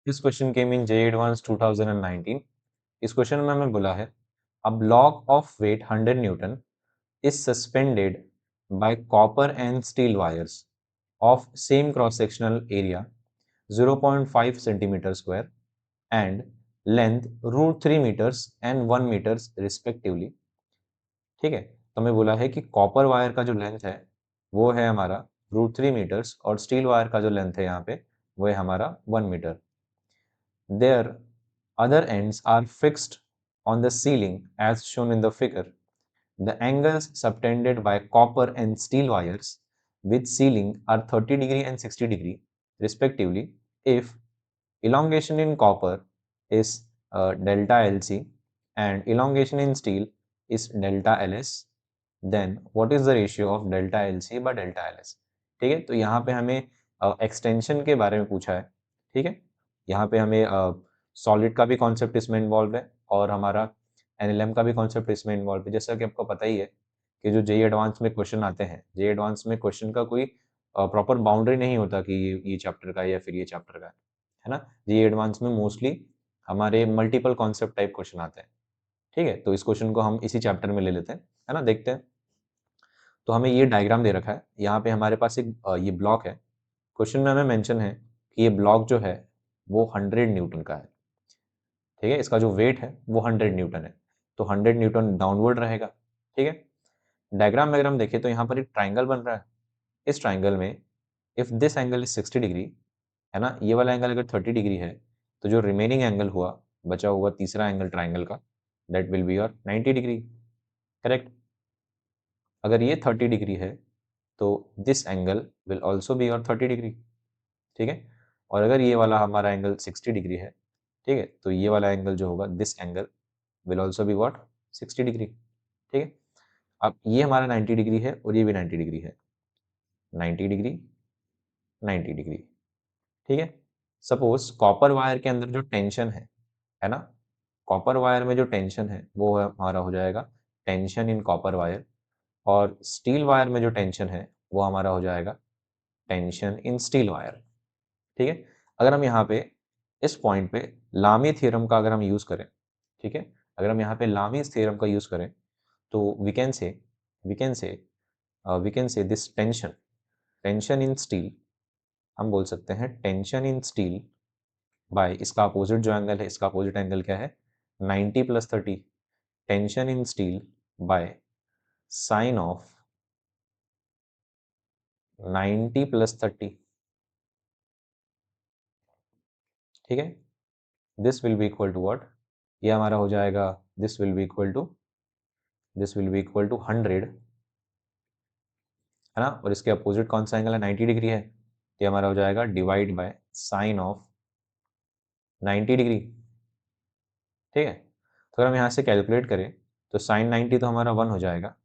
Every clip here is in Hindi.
This question came in JEE advance 2019. इस क्वेश्चन में हमें बोला है a block of weight 100 newton is suspended by copper and steel wires of same cross-sectional area 0.5 centimeter square and length root 3 meters and 1 meters respectively. ठीक है, तो हमें बोला है कि कॉपर वायर का जो लेंथ है वो है हमारा रूट 3 मीटर्स और स्टील वायर का जो लेंथ है यहाँ पे वो है हमारा 1 metre. Their other ends are fixed on the ceiling as shown in the figure. The angles subtended by copper and steel wires with ceiling are 30 degree and 60 degree respectively. If elongation in copper is delta LC and elongation in steel is delta LS, then what is the ratio of delta LC by delta LS? ठीक है, तो यहाँ पे हमें एक्सटेंशन के बारे में पूछा है. ठीक है, यहाँ पे हमें सॉलिड का भी कॉन्सेप्ट इसमें इन्वॉल्व है और हमारा एनएलएम का भी कॉन्सेप्ट इसमें इन्वॉल्व है. जैसा कि आपको पता ही है कि जो जेईई एडवांस में क्वेश्चन आते हैं, जेईई एडवांस में क्वेश्चन का कोई प्रॉपर बाउंड्री नहीं होता कि ये चैप्टर का या फिर ये चैप्टर का है ना. जेईई एडवांस में मोस्टली हमारे मल्टीपल कॉन्सेप्ट टाइप क्वेश्चन आते हैं. ठीक है, तो इस क्वेश्चन को हम इसी चैप्टर में ले लेते हैं, है ना. देखते हैं. तो हमें ये डायग्राम दे रखा है, यहाँ पे हमारे पास एक ये ब्लॉक है. क्वेश्चन में हमें मेंशन है कि ये ब्लॉक जो है वो 100 न्यूटन का है. ठीक है, इसका जो वेट है वो 100 न्यूटन है, तो 100 न्यूटन डाउनवर्ड रहेगा. ठीक है, डायग्राम में अगर हम देखें तो यहाँ पर एक ट्राइंगल बन रहा है. इस ट्राइंगल में if this angle is 60 degree, है ना, ये वाला एंगल अगर 30 डिग्री है तो जो रिमेनिंग एंगल हुआ, बचा हुआ तीसरा एंगल ट्राइंगल का, that will be your 90 degree. Correct. अगर ये 30 डिग्री है तो this angle will also be your 30 degree. ठीक है, और अगर ये वाला हमारा एंगल 60 डिग्री है, ठीक है, तो ये वाला एंगल जो होगा, this angle will also be what, 60 degree. ठीक है, अब ये हमारा 90 डिग्री है और ये भी 90 डिग्री है. 90 डिग्री, 90 डिग्री. ठीक है, सपोज कॉपर वायर के अंदर जो टेंशन है ना, कॉपर वायर में जो टेंशन है वो हमारा हो जाएगा टेंशन इन कॉपर वायर, और स्टील वायर में जो टेंशन है वो हमारा हो जाएगा टेंशन इन स्टील वायर. ठीक है, अगर हम यहाँ पे इस पॉइंट पे लामी थ्योरम का अगर हम यूज करें, ठीक है, अगर हम यहाँ पे लामी थ्योरम का यूज करें तो we can say this tension, tension in steel, हम बोल सकते हैं टेंशन इन स्टील बाय इसका अपोजिट जो एंगल है, इसका अपोजिट एंगल क्या है, 90 plus 30, tension in steel by sine of 90 plus 30. ठीक है, this will be equal to what, ये हमारा हो जाएगा, this will be equal to 100, है ना, और इसके अपोजिट कौन सा एंगल है, 90 डिग्री है, ये हमारा हो जाएगा divide by sine of 90 degree. ठीक है, तो अगर हम यहाँ से कैलकुलेट करें तो साइन 90 तो हमारा 1 हो जाएगा,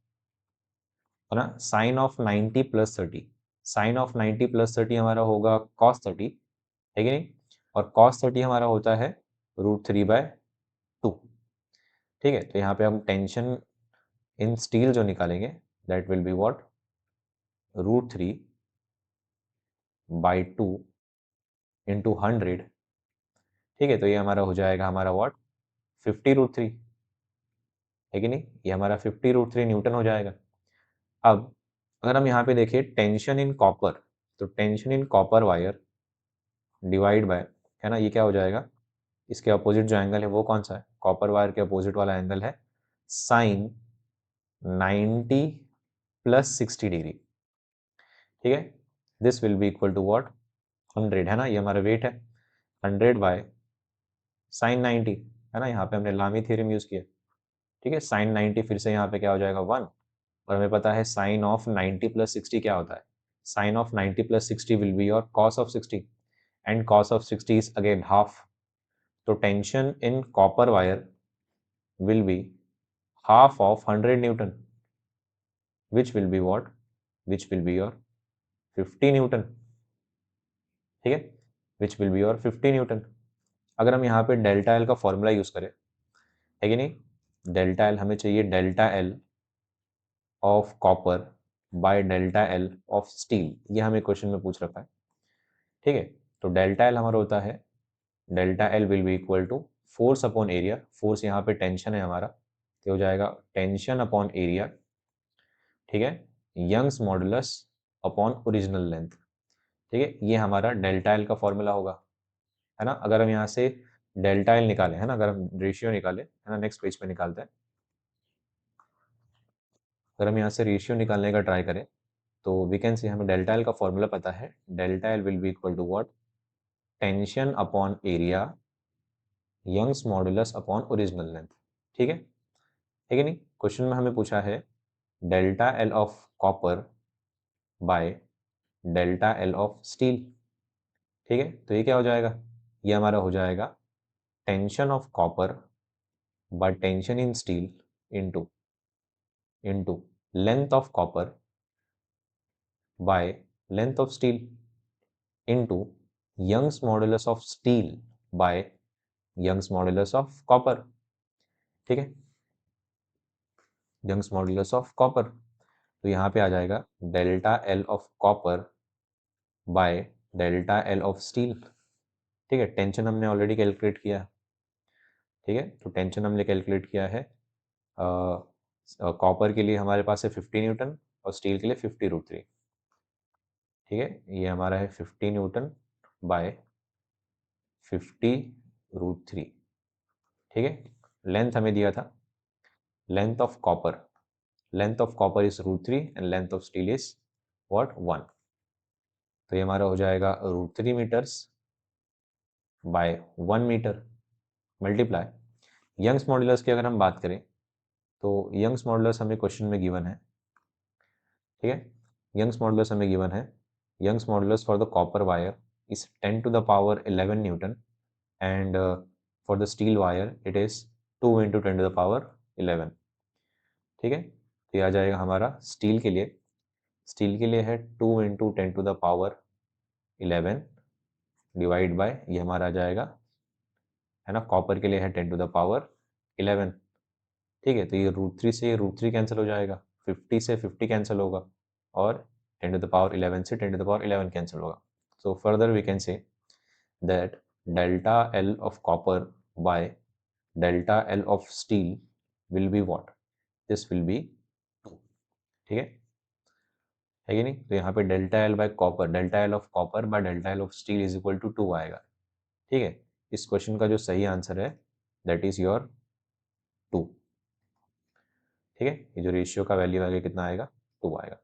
है ना. Sine of 90 plus 30, sine of 90 plus 30 हमारा होगा कॉस 30, है कि नहीं, और कॉस 30 हमारा होता है √3/2. ठीक है, तो यहाँ पे हम टेंशन इन स्टील जो निकालेंगे that will be what, √3/2 into 100. ठीक है, तो ये हमारा हो जाएगा हमारा व्हाट, 50√3, है कि नहीं, ये हमारा 50√3 न्यूटन हो जाएगा. अब अगर हम यहाँ पे देखिए टेंशन इन कॉपर, तो tension in copper wire divide by, है ना, ये क्या हो जाएगा, इसके अपोजिट जो एंगल है वो कौन सा है, कॉपर वायर के अपोजिट वाला एंगल है साइन 90 प्लस 60 डिग्री. ठीक है, this will be equal to what, 100, है ना, ये हमारा वेट है, 100 बाय साइन 90, है ना, यहाँ पे हमने लामी थ्योरम यूज किया. ठीक है, साइन 90 फिर से यहाँ पे क्या हो जाएगा 1, और हमें पता है साइन ऑफ 90 प्लस 60 क्या होता है, sine of 90 plus 60 will be your cos of 60, and cos of 60 is again half. तो tension in copper wire will be half of 100 Newton, which will be what? Which will be your 50 Newton. ठीक है, which will be your 50 Newton. अगर हम यहाँ पे डेल्टा एल का फॉर्मूला यूज करें, है कि नहीं, डेल्टा एल हमें चाहिए, delta L of copper by delta L of steel, ये हमें क्वेश्चन में पूछ रखा है. ठीक है, तो डेल्टा एल हमारा होता है delta L will be equal to force upon area, force यहाँ पे टेंशन है हमारा, तो हो जाएगा टेंशन अपॉन एरिया, ठीक है, Young's modulus upon original length, ठीक है, ये हमारा डेल्टा एल का फॉर्मूला होगा, है ना। अगर हम यहाँ से डेल्टा एल निकालें, है ना, अगर हम रेशियो निकालें, है ना, नेक्स्ट पेज पे निकालते हैं, अगर हम यहाँ से रेशियो निकालने का ट्राई करें तो वी कैन सी हमें डेल्टा एल का फॉर्मूला पता है, delta L will be equal to what, tension upon area Young's modulus upon original length, ठीक है कि नहीं। क्वेश्चन में हमें पूछा है delta L of copper by delta L of steel, ठीक है, तो ये क्या हो जाएगा, ये हमारा हो जाएगा tension of copper by tension in steel into into length of copper by length of steel into Young's modulus of steel by Young's modulus of copper, ठीक है, यंग्स मॉडुलस ऑफ कॉपर, तो यहाँ पे आ जाएगा delta L of copper by delta L of steel, ठीक है, टेंशन हमने ऑलरेडी कैलकुलेट किया, ठीक है, तो टेंशन हमने कैलकुलेट किया है, कॉपर के लिए हमारे पास है 50 न्यूटन और स्टील के लिए 50√3, ठीक है, ये हमारा है 50 न्यूटन बाय 50√3, ठीक है, लेंथ हमें दिया था, length of copper is √3 and length of steel is what 1, तो ये हमारा हो जाएगा √3 meters by 1 meter multiply Young's modulus की अगर हम बात करें तो यंग्स मॉडुलस हमें क्वेश्चन में गिवन है, ठीक है, यंग्स मॉडुलस हमें गिवन है, Young's modulus for the copper wire is 10 to the power 11 newton and for the steel wire it is 2 into 10 to the power 11, ठीक है, तो ये आ जाएगा हमारा स्टील के लिए है 2 into 10 to the power 11 divide by ये हमारा आ जाएगा, है ना, कॉपर के लिए है 10 टू द पावर 11, ठीक है, तो ये √3 से √3 कैंसिल हो जाएगा, 50 से 50 कैंसिल होगा और 10 टू द पावर 11 से 10 टू द पावर 11 कैंसिल होगा, so further we can say that delta L of copper by delta L of steel will be what, this will be 2, ठीक है कि नहीं, तो यहाँ पे delta L by copper, delta L of copper by delta L of steel is equal to 2 आएगा, ठीक है, इस क्वेश्चन का जो सही आंसर है दैट इज योर 2, ठीक है, ये जो रेशियो का वैल्यू आएगा कितना आएगा 2 आएगा,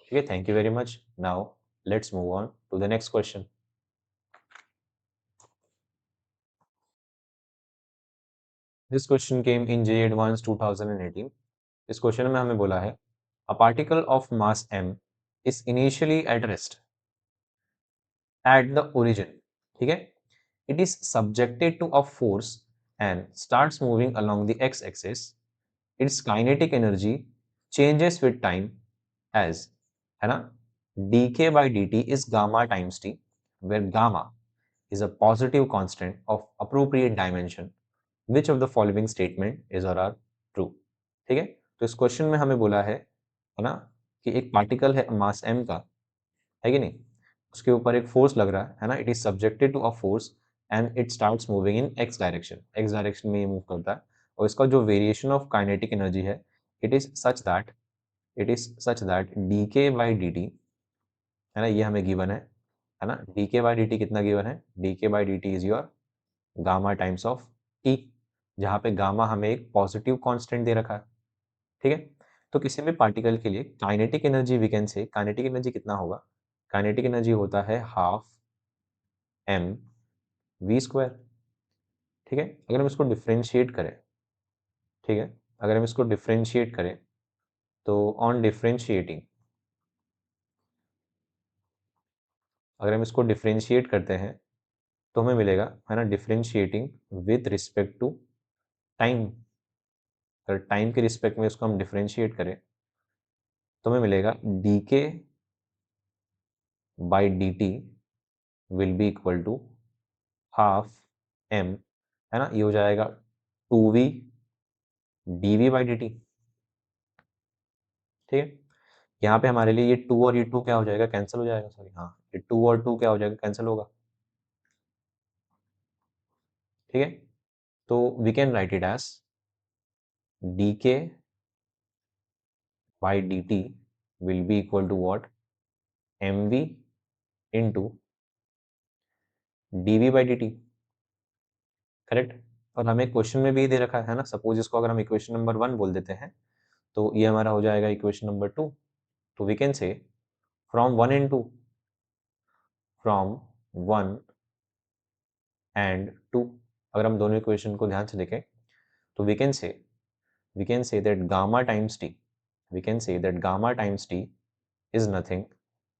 ठीक है, thank you very much, now let's move on to the next question. This question came in J advance 2018, इस क्वेश्चन में हमें बोला है a particle of mass m is initially at rest at the origin, ठीक है, it is subjected to a force and starts moving along the x-axis, its kinetic energy changes with time as, है ना, dk by dt is gamma times t, where gamma is a positive constant of appropriate dimension. Which of the following statement is or are true? ठीक है, तो इस क्वेश्चन में हमें बोला है ना, कि एक पार्टिकल है मास m का, है कि नहीं, उसके ऊपर एक फोर्स लग रहा है ना, it is subjected to a force and it starts moving in X direction में ये मूव करता है, और इसका जो वेरिएशन ऑफ काइनेटिक एनर्जी है it is such that D के बाई डी टी, है ना, ये हमें गिवन है ना, डी के बाई डी टी कितना गिवन है, डी के by D T is your gamma times of T, जहाँ पे गामा हमें एक पॉजिटिव कांस्टेंट दे रखा है, ठीक है, तो किसी भी पार्टिकल के लिए kinetic energy we can say, kinetic energy कितना होगा, काइनेटिक एनर्जी होता है हाफ एम वी स्क्वायर, ठीक है, अगर हम इसको डिफ्रेंशिएट करें, ठीक है, अगर हम इसको डिफ्रेंशिएट करें तो ऑन डिफ्रेंशिएटिंग, अगर हम इसको डिफ्रेंशिएट करते हैं तो हमें मिलेगा, है ना, differentiating with respect to time, अगर टाइम के रिस्पेक्ट में इसको हम डिफ्रेंशिएट करें तो हमें मिलेगा डी के by D t will be equal to half m, है ना, ये हो जाएगा 2v d v by D t, ठीक है, यहाँ पे हमारे लिए ये 2 और ये 2 क्या हो जाएगा, कैंसिल हो जाएगा, सॉरी, हाँ, ये 2 और 2 क्या हो जाएगा, कैंसिल होगा, ठीक है, तो we can write it as dk by dt will be equal to what, mv into dv by dt, correct. और हमें क्वेश्चन में भी दे रखा है ना, सपोज इसको अगर हम इक्वेशन नंबर 1 बोल देते हैं तो ये हमारा हो जाएगा इक्वेशन नंबर 2। तो we can say from 1 and 2, from 1 and 2, अगर हम दोनों इक्वेशन को ध्यान से देखें तो we can say that gamma times t, we can say that gamma times t is nothing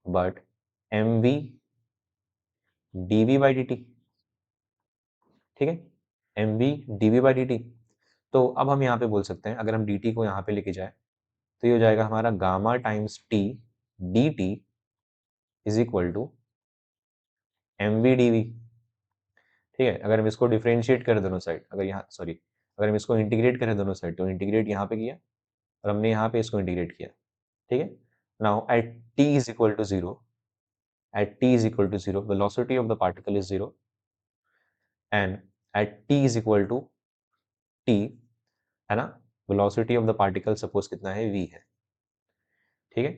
but mv dv by dt, ठीक है, mv dv by dt। तो अब हम यहाँ पे बोल सकते हैं, अगर हम dt को यहाँ पे लेके जाए तो ये हो जाएगा हमारा gamma times t dt is equal to mv dv, ठीक है। अगर हम इसको डिफरेंशिएट करें दोनों साइड, अगर यहाँ सॉरी अगर हम इसको इंटीग्रेट करें दोनों साइड, तो इंटीग्रेट यहाँ पे किया और हमने यहाँ पे इसको इंटीग्रेट किया, ठीक है। Now at t is equal to 0, at t is equal to 0 velocity of the particle is 0 and at t is equal to t, है ना, velocity of the particle suppose कितना है, v है, ठीक है।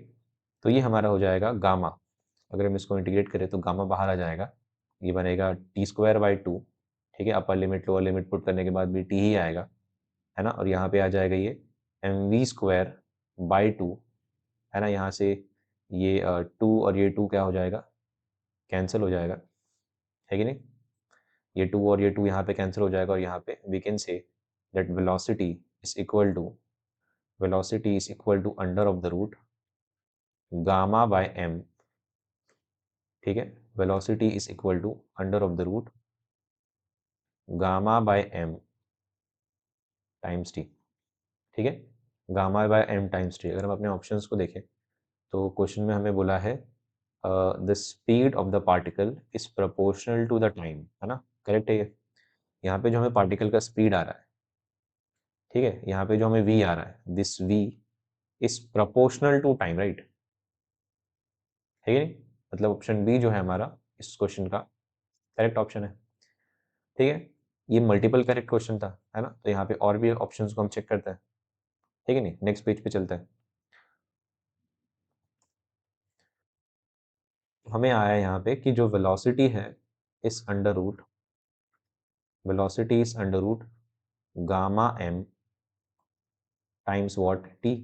तो ये हमारा हो जाएगा गामा, अगर हम इसको इंटीग्रेट करें तो गामा बाहर आ जाएगा, ये बनेगा टी स्क्वायर बाई 2, ठीक है, upper limit lower limit put करने के बाद भी टी ही आएगा, है ना, और यहाँ पे आ जाएगा ये एम वी स्क्वायर बाई 2, है ना, यहाँ से ये 2 और ये 2 क्या हो जाएगा, कैंसिल हो जाएगा, है कि नहीं, ये 2 और ये 2 यहाँ पे कैंसिल हो जाएगा और यहाँ पे we can say that velocity is equal to under of the root gamma by m, ठीक है, velocity is equal to under of the root gamma by m times t, ठीक है, gamma by m times t. अगर हम अपने ऑप्शंस को देखें तो क्वेश्चन में हमें बोला है the speed of the particle is proportional to the time, है ना, करेक्ट है ये। यहाँ पे जो हमें पार्टिकल का स्पीड आ रहा है, ठीक है, यहाँ पे जो हमें v आ रहा है, this v is proportional to time, right, है कि नहीं, मतलब ऑप्शन बी जो है हमारा इस क्वेश्चन का करेक्ट ऑप्शन है, ठीक है। ये मल्टीपल करेक्ट क्वेश्चन था, है ना, तो यहाँ पे और भी ऑप्शंस को हम चेक करते हैं, ठीक है नहीं, नेक्स्ट पेज पे चलते हैं। हमें आया यहाँ पे कि जो वेलोसिटी है इस velocity is under root gamma m times what t,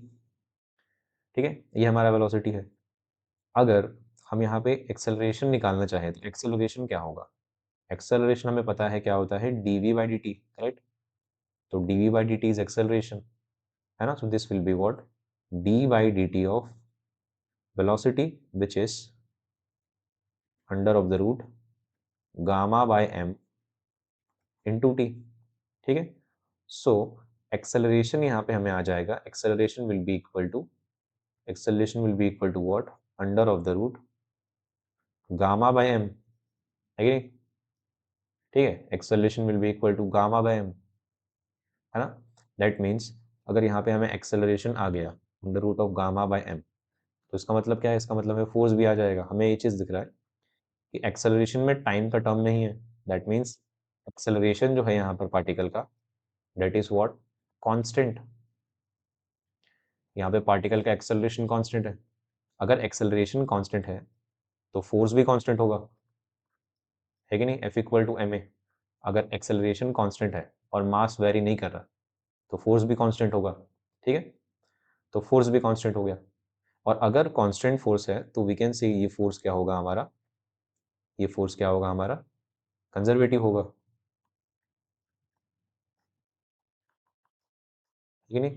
ठीक है, ये हमारा वेलोसिटी है। अगर हम यहाँ पे एक्सेलरेशन निकालना चाहें तो एक्सेलरेशन क्या होगा, एक्सेलरेशन हमें पता है क्या होता है, dv by dt, करेक्ट, तो dv by dt is acceleration, है ना, so this will be what, d by dt of velocity which is under of the root gamma by m into t, ठीक है। सो एक्सेलरेशन यहाँ पे हमें आ जाएगा, acceleration will be equal to what, under of the root gamma by m, है कि नहीं, ठीक है, acceleration will be equal to gamma by m, है ना, दैट मीन्स अगर यहाँ पे हमें एक्सेलरेशन आ गया under root of gamma by m, तो इसका मतलब क्या है, इसका मतलब है फोर्स भी आ जाएगा। हमें ये चीज़ दिख रहा है कि एक्सेलरेशन में टाइम का टर्म नहीं है, दैट मीन्स एक्सेलरेशन जो है यहाँ पर पार्टिकल का, दैट इज व्हाट, कांस्टेंट, यहाँ पे पार्टिकल का एक्सेलरेशन कांस्टेंट है। अगर एक्सेलरेशन कांस्टेंट है तो फोर्स भी कांस्टेंट होगा, है कि नहीं, F इक्वल टू ma। अगर एक्सेलरेशन कांस्टेंट है और मास वेरी नहीं कर रहा तो फोर्स भी कांस्टेंट होगा, ठीक है, तो फोर्स भी कांस्टेंट हो गया। और अगर कांस्टेंट फोर्स है तो वी कैन से ये फोर्स क्या होगा हमारा, ये फोर्स क्या होगा हमारा, कंजर्वेटिव होगा, ठीक है नहीं,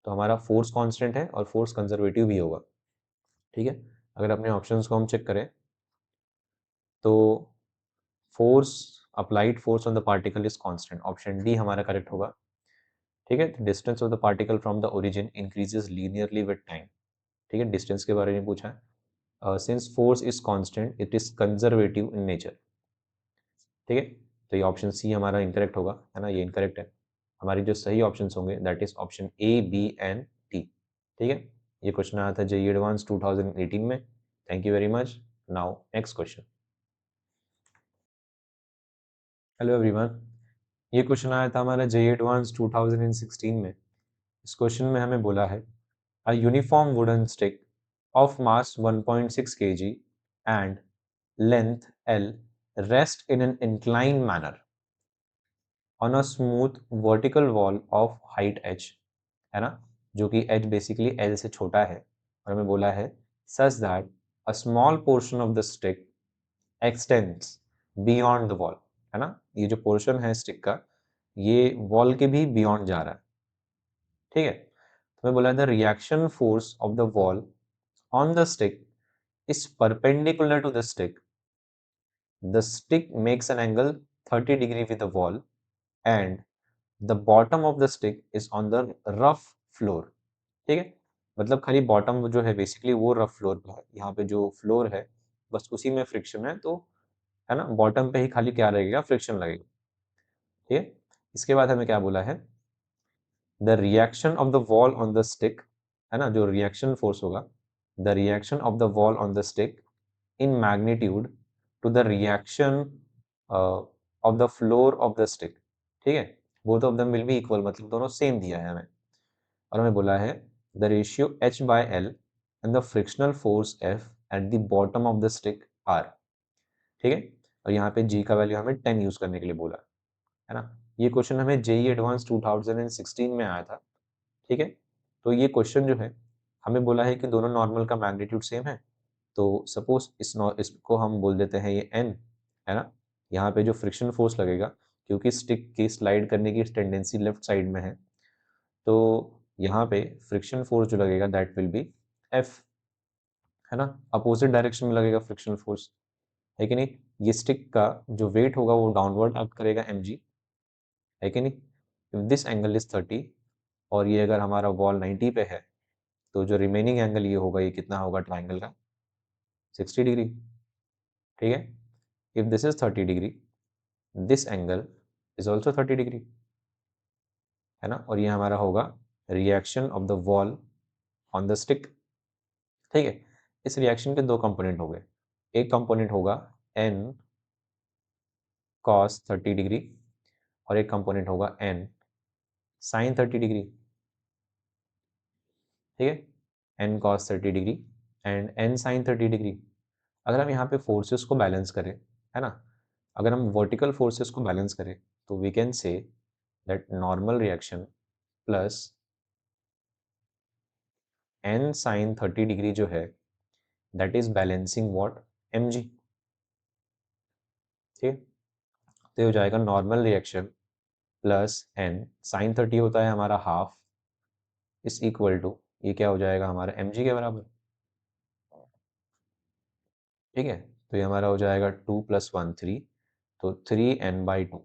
तो हमारा फोर्स कांस्टेंट है और फोर्स कंजर्वेटिव भी होगा, ठीक है। अगर अपने ऑप्शंस को हम चेक करें तो force, applied force on the particle is constant, option D हमारा करेक्ट होगा, ठीक है। Distance of the particle from the origin increases linearly with time, ठीक है, डिस्टेंस के बारे में पूछा है। Since force is constant it is conservative in nature, ठीक है, तो ये ऑप्शन सी हमारा इनकरेक्ट होगा, है ना, ये इनकरेक्ट है। हमारी जो सही ऑप्शंस होंगे that is option a, b and t, ठीक है। ये क्वेश्चन आया था जेईई एडवांस 2018 में। Thank you very much. Now next question. Hello everyone, ये क्वेश्चन आया था हमारा जेईई एडवांस 2016 में। इस क्वेश्चन में हमें बोला है a uniform wooden stick of mass 1.6 kg and length L rest in an inclined manner on a smooth vertical wall of height h, है ना, जो कि h बेसिकली L से छोटा है, और हमें बोला है such that a small portion of the stick extends beyond the wall, है ना, ये जो पोर्शन है स्टिक का ये वॉल के भी बियॉन्ड जा रहा है। ठीक है, तो मैं बोला the reaction force of the wall on the stick is perpendicular to the stick. The stick makes an angle 30 degree with the wall and the bottom of the stick is on the rough floor. ठीक है, मतलब खाली बॉटम जो है बेसिकली वो रफ फ्लोर पे है, यहाँ पे जो फ्लोर है बस उसी में फ्रिक्शन है, तो है ना, बॉटम पे ही खाली क्या लगेगा, फ्रिक्शन लगेगा। ठीक है, इसके बाद हमें क्या बोला है, the reaction of the wall on the stick, है ना, जो रिएक्शन फोर्स होगा, the reaction of the wall on the stick in magnitude to the reaction of the floor of the stick। ठीक है, both of them will be equal, मतलब दोनों सेम दिया है हमें, और हमें बोला है the ratio h by l and the frictional force f at the bottom of the stick r। ठीक है, और यहाँ पे g का वैल्यू हमें 10 यूज करने के लिए बोला है ना। ये क्वेश्चन हमें जेईई एडवांस 2016 में आया था। ठीक है, तो ये क्वेश्चन जो है हमें बोला है कि दोनों नॉर्मल का मैग्नीट्यूड सेम है, तो सपोज इसको हम बोल देते हैं ये n, है ना, यहाँ पे जो फ्रिक्शन फोर्स लगेगा क्योंकि स्टिक की स्लाइड करने की टेंडेंसी लेफ्ट साइड में है, तो यहाँ पे फ्रिक्शन फोर्स जो लगेगा दैट विल बी f, है ना, अपोजिट डायरेक्शन में लगेगा फ्रिक्शन फोर्स, है कि नहीं। ये स्टिक का जो वेट होगा वो डाउनवर्ड एक्ट करेगा mg, है कि नहीं। इफ दिस एंगल इज 30 और ये अगर हमारा वॉल 90 पे है, तो जो रिमेनिंग एंगल ये होगा, ये कितना होगा ट्राइंगल का, 60 डिग्री। ठीक है, if this is 30 degree, this angle is also 30 degree, है ना, और ये हमारा होगा reaction of the wall on the stick. ठीक है, इस रिएक्शन के दो कंपोनेंट हो गए, एक कंपोनेंट होगा n cos 30 डिग्री और एक कंपोनेंट होगा n sin 30 डिग्री। ठीक है, n cos 30 degree and n sin 30 degree. अगर हम यहाँ पे फोर्सेस को बैलेंस करें, है ना, अगर हम वर्टिकल फोर्सेस को बैलेंस करें तो we can say that normal reaction plus n sin 30 degree जो है that is balancing what, mg। ठीक है, तो ये हो जाएगा normal reaction plus n sin 30 होता है हमारा हाफ इज इक्वल टू, ये क्या हो जाएगा हमारा mg के बराबर। ठीक है, तो ये हमारा हो जाएगा 2 + 1 3, तो 3n/2,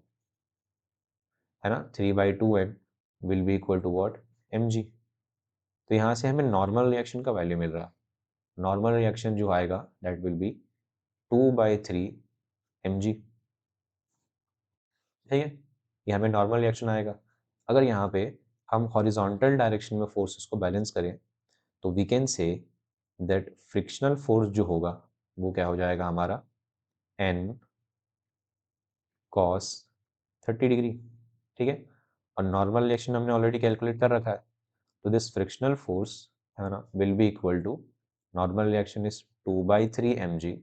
है ना, 3/2n will be equal to what, mg। तो यहाँ से हमें नॉर्मल रिएक्शन का वैल्यू मिल रहा है, नॉर्मल रिएक्शन जो आएगा दैट विल बी 2/3 mg। ठीक है, ये हमें नॉर्मल रिएक्शन आएगा। अगर यहाँ पे हम हॉरिजॉन्टल डायरेक्शन में फोर्सेस को बैलेंस करें तो we can say that frictional force जो होगा वो क्या हो जाएगा हमारा n cos 30 डिग्री। ठीक है, और नॉर्मल रिएक्शन हमने ऑलरेडी कैलकुलेट कर रखा है, तो दिस फ्रिक्शनल फोर्स, है ना, will be equal to, normal reaction is 2/3 mg।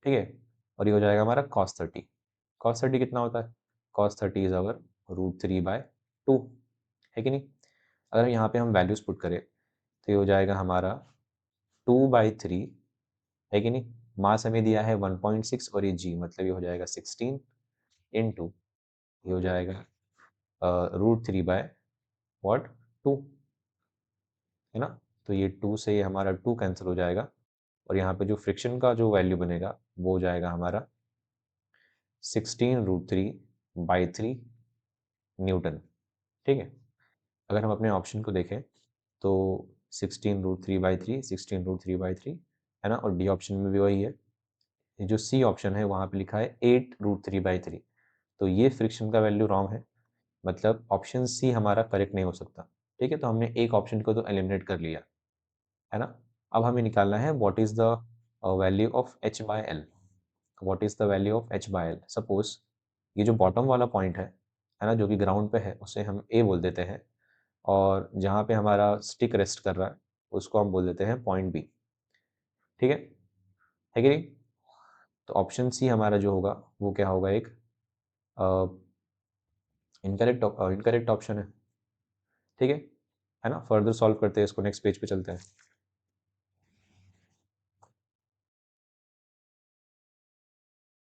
ठीक है, और ये हो जाएगा हमारा cos 30। cos 30 कितना होता है, cos 30 इज अवर √3/2, है कि नहीं। अगर यहाँ पे हम वैल्यूज पुट करें तो ये हो जाएगा हमारा 2/3, है कि नहीं, मास हमें दिया है 1.6 और ये g मतलब ये हो जाएगा 16 इंटू, ये हो जाएगा √3/2, है ना, तो ये 2 से ये हमारा 2 कैंसिल हो जाएगा, और यहाँ पे जो फ्रिक्शन का जो वैल्यू बनेगा वो हो जाएगा हमारा 16√3/3 न्यूटन। ठीक है, अगर हम अपने ऑप्शन को देखें तो 16√3/3 16√3/3, है ना, और डी ऑप्शन में भी वही है। ये जो सी ऑप्शन है वहाँ पे लिखा है 8√3/3, तो ये फ्रिक्शन का वैल्यू रॉन्ग है, मतलब ऑप्शन सी हमारा करेक्ट नहीं हो सकता। ठीक है, तो हमने एक ऑप्शन को तो एलिमिनेट कर लिया, है ना। अब हमें निकालना है what is the value of h/l, what is the value of h/l। Suppose ये जो बॉटम वाला पॉइंट है ना, जो कि ग्राउंड पे है, उसे हम ए बोल देते हैं, और जहाँ पे हमारा स्टिक रेस्ट कर रहा है उसको हम बोल देते हैं पॉइंट बी। ठीक है कि नहीं? तो ऑप्शन सी हमारा जो होगा वो क्या होगा, एक इनकरेक्ट ऑप्शन है। ठीक है ना? फर्दर सॉल्व करते हैं इसको, नेक्स्ट पेज पे चलते हैं।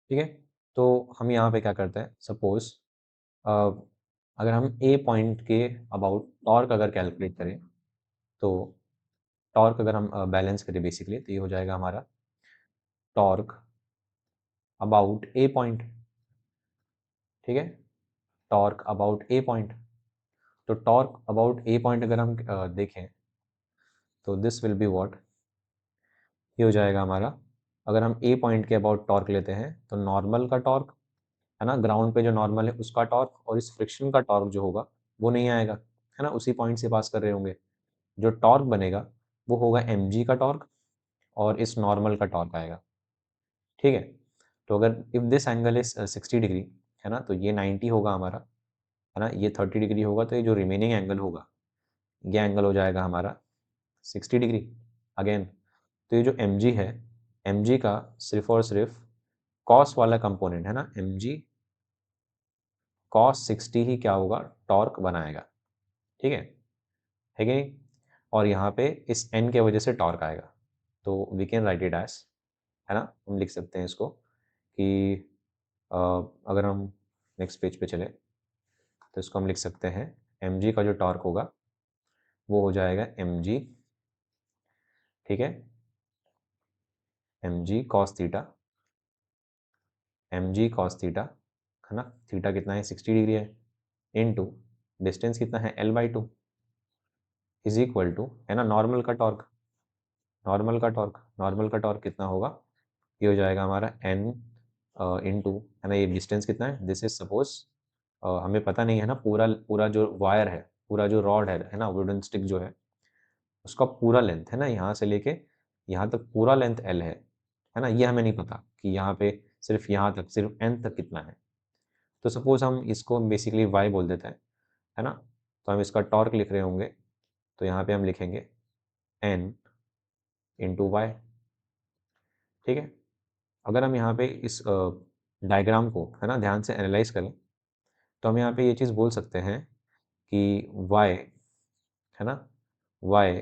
ठीक है, तो हम यहाँ पे क्या करते हैं, सपोज अगर हम ए पॉइंट के अबाउट टॉर्क अगर कैलकुलेट करें, तो टॉर्क अगर हम बैलेंस करें बेसिकली, तो ये हो जाएगा हमारा टॉर्क अबाउट ए पॉइंट। ठीक है, टॉर्क अबाउट ए पॉइंट। तो टॉर्क अबाउट ए पॉइंट अगर हम देखें, तो दिस विल बी व्हाट, ये हो जाएगा हमारा, अगर हम ए पॉइंट के अबाउट टॉर्क लेते हैं तो नॉर्मल का टॉर्क, है ना, ग्राउंड पे जो नॉर्मल है उसका टॉर्क, और इस फ्रिक्शन का टॉर्क जो होगा वो नहीं आएगा, है ना, उसी पॉइंट से पास कर रहे होंगे। जो टॉर्क बनेगा वो होगा mg का टॉर्क, और इस नॉर्मल का टॉर्क आएगा। ठीक है, तो अगर if this angle is 60 degree, है ना, तो ये 90 होगा हमारा, है ना, ये 30 डिग्री होगा, तो ये जो रिमेनिंग एंगल होगा ये एंगल हो जाएगा हमारा 60 डिग्री अगेन। तो ये जो mg है, mg का सिर्फ और सिर्फ कॉस वाला कंपोनेंट, है ना, mg कॉस 60 ही क्या होगा, टॉर्क बनाएगा। ठीक है कि नहीं? और यहाँ पे इस n के वजह से टॉर्क आएगा, तो we can write it as, है ना, हम लिख सकते हैं इसको कि अ, अगर हम नेक्स्ट पेज पे चले तो इसको हम लिख सकते हैं, mg का जो टॉर्क होगा वो हो जाएगा mg, ठीक है, mg cos theta, mg cos theta, है ना, थीटा कितना है, 60 डिग्री है, इनटू डिस्टेंस कितना है, l/2, इज इक्वल टू, है ना, नॉर्मल का टॉर्क, नॉर्मल का टॉर्क कितना होगा, ये हो जाएगा हमारा n इनटू, है ना, ये डिस्टेंस कितना है, दिस इज सपोज, हमें पता नहीं है ना, पूरा पूरा जो वायर है, पूरा जो रॉड है ना, वुडन स्टिक जो है, उसका पूरा लेंथ, है ना, यहाँ से लेके यहाँ तक पूरा लेंथ l है ना, ये हमें नहीं पता कि यहाँ पे सिर्फ यहाँ तक, सिर्फ n तक कितना है। तो सपोज हम इसको बेसिकली y बोल देते हैं, है ना, तो हम इसका टॉर्क लिख रहे होंगे, तो यहाँ पे हम लिखेंगे n इंटू वाई। ठीक है, अगर हम यहाँ पे इस डायग्राम को, है ना, ध्यान से एनालाइज करें, तो हम यहाँ पे ये चीज़ बोल सकते हैं कि y, है ना, y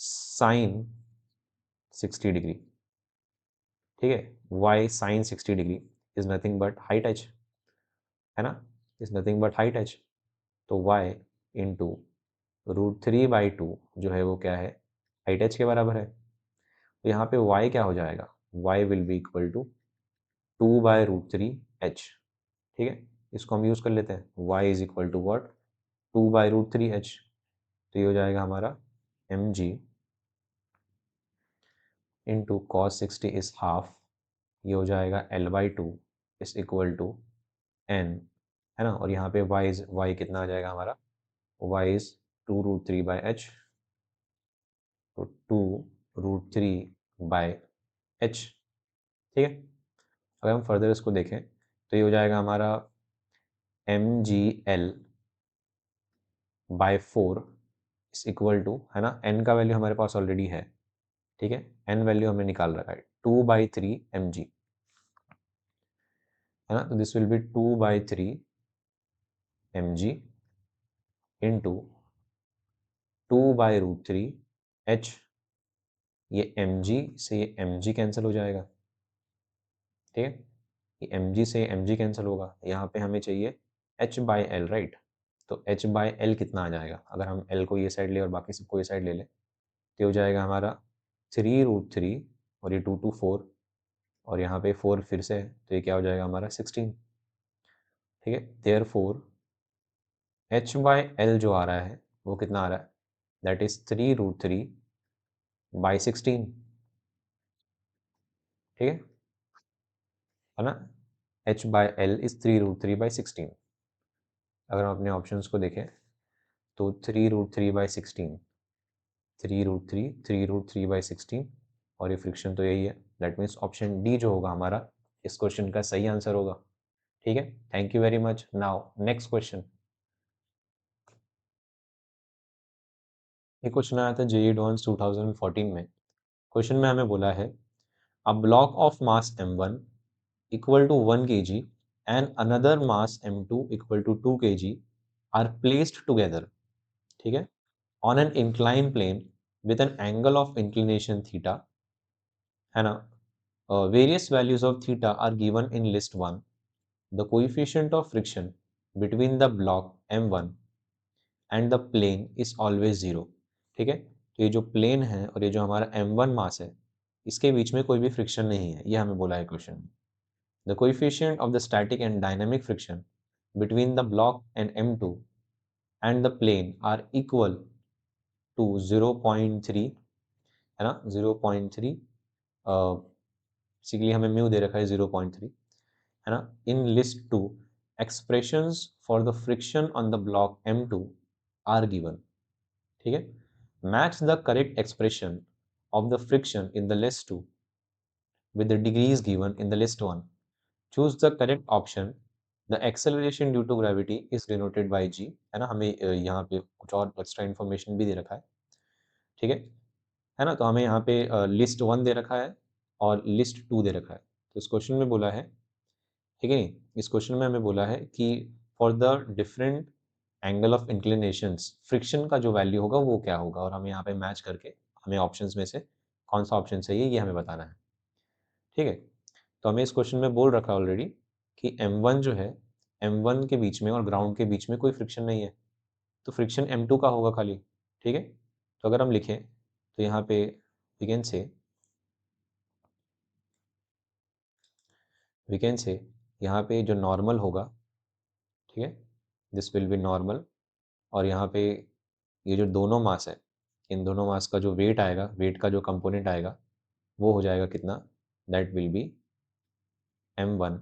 साइन 60 डिग्री, ठीक है, y sine 60 degree is nothing but height h, है ना, is nothing but height h। तो y इंटू √3/2 जो है वो क्या है, हाइट h के बराबर है। तो यहाँ पे y क्या हो जाएगा, y will be equal to 2/√3h। ठीक है, इसको हम यूज़ कर लेते हैं, y is equal to what, 2/√3h। तो ये हो जाएगा हमारा mg into cos 60 is half, ये हो जाएगा l/2 is equal to n, है ना, और यहाँ पे y कितना आ जाएगा हमारा, y इज 2√3/h, तो 2√3/h। ठीक है, अगर हम फर्दर इसको देखें तो ये हो जाएगा हमारा mgl/4 इज इक्वल टू, है ना, n का वैल्यू हमारे पास ऑलरेडी है, ठीक है, n वैल्यू हमने निकाल रखा है 2/3 mg, है ना, तो this will B 2/3 mg into 2/√3h। ये mg से ये mg कैंसिल हो जाएगा, ठीक है, ये mg से mg कैंसिल होगा, यहाँ पे हमें चाहिए h/l, राइट। तो h/l कितना आ जाएगा, अगर हम l को ये साइड ले और बाकी सबको ये साइड ले लें, तो हो जाएगा हमारा 3√3, और ये 2 to 4, और यहाँ पे 4 फिर से है, तो ये क्या हो जाएगा हमारा 16। ठीक है, देयरफॉर h/l जो आ रहा है वो कितना आ रहा है, दैट इज 3√3/16। ठीक है ना, h/l इज 3√3/16। अगर हम अपने ऑप्शंस को देखें तो 3√3/16, 3√3, 3√3/16, और ये फ्रिक्शन तो यही है, दैट मीन्स ऑप्शन डी जो होगा हमारा इस क्वेश्चन का सही आंसर होगा। ठीक है, thank you very much. Now next question. ये क्वेश्चन आया था जेईई एडवांस 2014 में। क्वेश्चन में हमें बोला है a block of mass m1 equal to 1 kg and another mass m2 equal to 2 kg are placed together, ठीक है, on an inclined plane with an angle of inclination theta, है ना। Various values of theta are given in list 1. The coefficient of friction between the block m1 and the plane is always 0, ठीक है। तो ये जो प्लेन है और ये जो हमारा m1 मास है, इसके बीच में कोई भी फ्रिक्शन नहीं है, ये हमें बोला है क्वेश्चन में। The coefficient of the static and dynamic friction between the block and M2 and the plane are equal to 0.3, है ना, 0.3। बेसिकली हमें म्यू दे रखा है 0.3, है ना। In list two expressions for the friction on the block M2 are given, ठीक है। Match the correct expression of the friction in the list to with the degrees given in the list 1. Choose the correct option. The acceleration due to gravity is denoted by g, है ना। हमें यहाँ पे कुछ और एक्स्ट्रा इन्फॉर्मेशन भी दे रखा है, ठीक है ना। तो हमें यहाँ पे लिस्ट 1 दे रखा है और लिस्ट 2 दे रखा है। तो इस क्वेश्चन में बोला है, ठीक है नहीं, इस क्वेश्चन में हमें बोला है कि for the different angle of inclinations friction का जो वैल्यू होगा वो क्या होगा, और हमें यहाँ पे मैच करके हमें ऑप्शंस में से कौन सा ऑप्शन सही है ये हमें बताना है, ठीक है। तो हमें इस क्वेश्चन में बोल रखा है ऑलरेडी कि m1 जो है, m1 के बीच में और ग्राउंड के बीच में कोई फ्रिक्शन नहीं है, तो फ्रिक्शन m2 का होगा खाली, ठीक है। तो अगर हम लिखें तो यहाँ पे वी कैन से यहाँ पे जो नॉर्मल होगा, ठीक है, दिस विल बी नॉर्मल। और यहाँ पे ये जो दोनों मास है, इन दोनों मास का जो वेट आएगा, वेट का जो कंपोनेंट आएगा वो हो जाएगा कितना, दैट विल बी m1,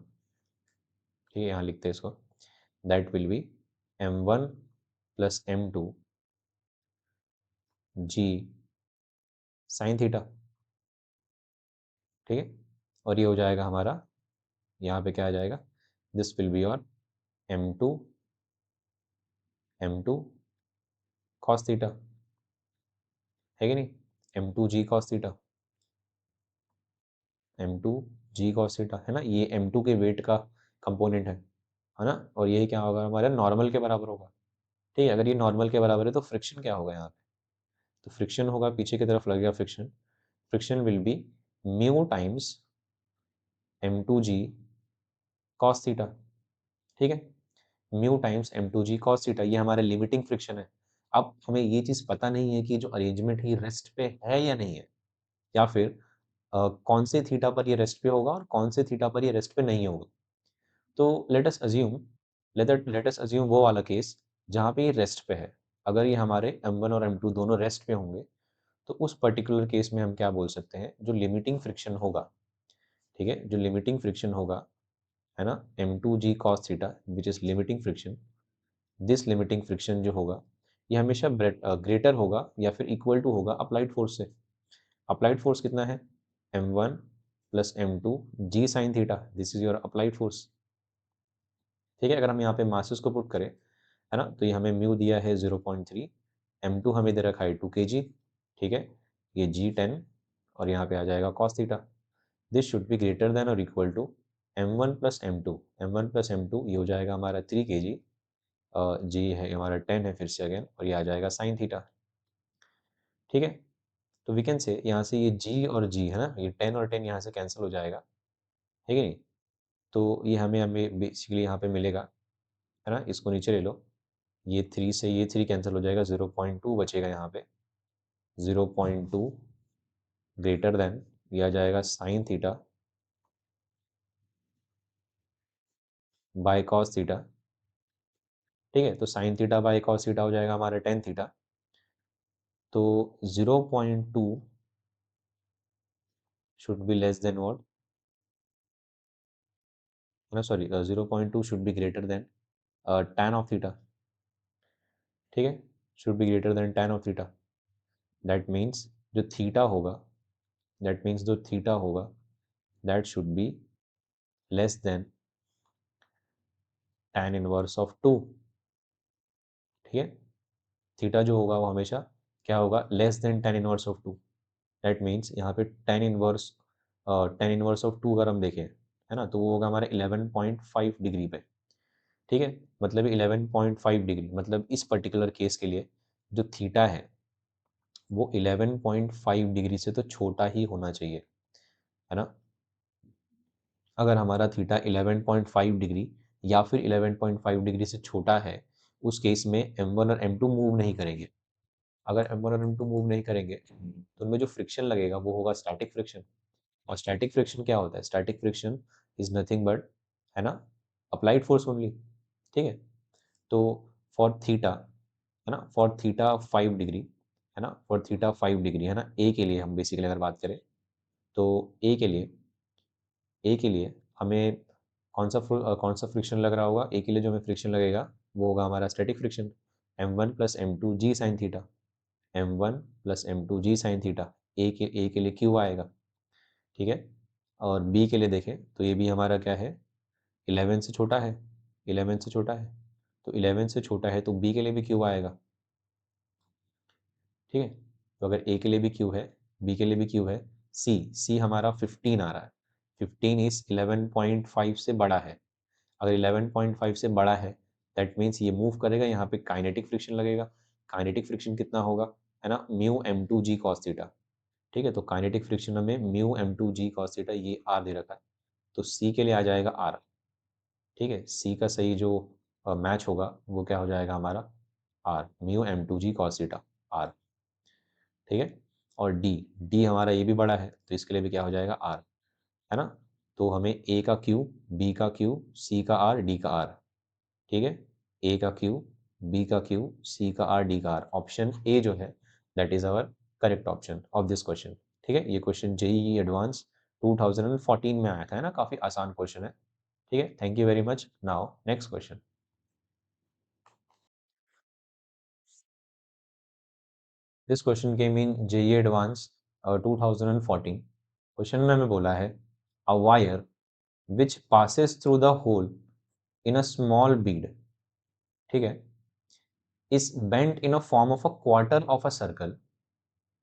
ठीक है। यहाँ लिखते हैं इसको, that will be m1 plus m2 g sine theta, ठीक है। और ये हो जाएगा हमारा, यहाँ पे क्या आ जाएगा, this will be your m2 cos theta, है कि नहीं, m2 g cos theta, m2 g cos theta, है ना। ये m2 के वेट का कंपोनेंट है ना। और ये क्या होगा हमारे नॉर्मल के बराबर होगा, ठीक है। अगर ये नॉर्मल के बराबर है तो फ्रिक्शन क्या होगा यहाँ पे, तो फ्रिक्शन होगा, पीछे की तरफ लगेगा friction, friction will be mu times m2 g cos theta, ठीक है। Mu times m2 g cos theta, ये हमारे लिमिटिंग फ्रिक्शन है। अब हमें ये चीज़ पता नहीं है कि जो अरेंजमेंट है ये रेस्ट पे है या नहीं है, या फिर कौन से थीटा पर ये रेस्ट पे होगा और कौन से थीटा पर ये रेस्ट पे नहीं होगा। तो लेट अस अज्यूम वो वाला केस जहाँ पे ये रेस्ट पे है। अगर ये हमारे m1 और m2 दोनों रेस्ट पे होंगे तो उस पर्टिकुलर केस में हम क्या बोल सकते हैं, जो लिमिटिंग फ्रिक्शन होगा, ठीक है, जो लिमिटिंग फ्रिक्शन होगा, है ना, m2 g cos theta which is limiting friction, this limiting friction जो होगा ये हमेशा ग्रेटर होगा या फिर इक्वल टू होगा अप्लाइड फोर्स से। अप्लाइड फोर्स कितना है, m1 plus m2 g sine theta, this is your applied force, ठीक है। अगर हम यहाँ पे मासेस को पुट करें, है ना, तो ये हमें म्यू दिया है 0.3, m2 हमें दे रखा है 2 kg, ठीक है, ये g10 और यहाँ पे आ जाएगा cos theta. This should be greater than और equal to m1 plus m2, m1 plus m2 ये हो जाएगा हमारा 3 kg, जी है हमारा 10 है फिर से अगेन, और ये आ जाएगा साइन थीटा, ठीक है। तो वी कैन से यहाँ से ये जी और जी है ना, ये 10 और 10 यहाँ से कैंसिल हो जाएगा, ठीक है नहीं। तो ये हमें हमें बेसिकली यहाँ पे मिलेगा, है ना, इसको नीचे ले लो, ये 3 से ये 3 कैंसिल हो जाएगा, 0.2 बचेगा यहाँ पे, 0.2 ग्रेटर देन ये आ जाएगा sine theta by cos theta, ठीक है। तो sine theta by cos theta हो जाएगा हमारा टेन थीटा। तो 0.2 should be less than what, ना sorry, 0.2 should be greater than tan of theta, ठीक है, should be greater than tan of theta. That means जो थीटा होगा, दैट मीन्स जो थीटा होगा that should be less than tan inverse of 2, ठीक है। थीटा जो होगा वो हमेशा क्या होगा, less than tan inverse of 2। That means यहाँ पे tan इनवर्स ऑफ 2 अगर हम देखें, है ना, तो वो होगा हमारे 11.5 डिग्री पे, ठीक है। मतलब 11.5 डिग्री, मतलब इस पर्टिकुलर केस के लिए जो थीटा है वो 11.5 डिग्री से तो छोटा ही होना चाहिए, है ना। अगर हमारा थीटा 11.5 डिग्री या फिर 11.5 डिग्री से छोटा है, उस केस में m1 और m2 मूव नहीं करेंगे। अगर m1 और m2 मूव नहीं करेंगे तो उनमें जो फ्रिक्शन लगेगा वो होगा स्टैटिक फ्रिक्शन। और स्टैटिक फ्रिक्शन क्या होता है, static friction is nothing but, है ना, अप्लाइड फोर्स ओनली, ठीक है। तो फॉर थीटा, है ना, फॉर थीटा 5 डिग्री, है ना, फॉर थीटा 5 डिग्री, है ना, ए के लिए हम बेसिकली अगर बात करें तो ए के लिए हमें कौन सा फ्रिक्शन लग रहा होगा, ए के लिए जो हमें फ्रिक्शन लगेगा वो होगा हमारा static friction, m1 plus m2 g sine theta, m1 plus m2 g sine theta. A के लिए क्यू आएगा, ठीक है। और बी के लिए देखें तो ये भी हमारा क्या है, 11 से छोटा है, 11 से छोटा है, तो 11 से छोटा है तो बी के लिए भी क्यू आएगा, ठीक है। तो अगर ए के लिए भी क्यू है, बी के लिए भी क्यू है, सी हमारा 15 आ रहा है, 15 इज 11.5 से बड़ा है। अगर 11.5 से बड़ा है दैट मीन्स ये मूव करेगा, यहाँ पे काइनेटिक फ्रिक्शन लगेगा। काइनेटिक फ्रिक्शन कितना होगा, है ना, mu m2 g cos theta, ठीक है। तो काइनेटिक फ्रिक्शन हमें mu m2 g cos theta ये आर दे रखा है, तो सी के लिए आ जाएगा आर, ठीक है। सी का सही जो मैच होगा वो क्या हो जाएगा हमारा r, mu m2 g cos theta r, ठीक है। और डी हमारा ये भी बड़ा है तो इसके लिए भी क्या हो जाएगा आर, है ना। तो हमें ए का क्यू, बी का क्यू, सी का आर, डी का आर, ठीक है। ए का क्यू, बी का क्यू, सी का आर, डी का आर, ऑप्शन ए जो है that is our correct option of this question, ठीक है। ये क्वेश्चन जेईई एडवांस 2014 में आया था, है ना, काफी आसान क्वेश्चन है, ठीक है। Thank you very much. Now next question. This question came in JEE advance 2014। Question में हमें बोला है a wire which passes through the hole in a small bead, ठीक है, is bent in a form of a quarter of a circle.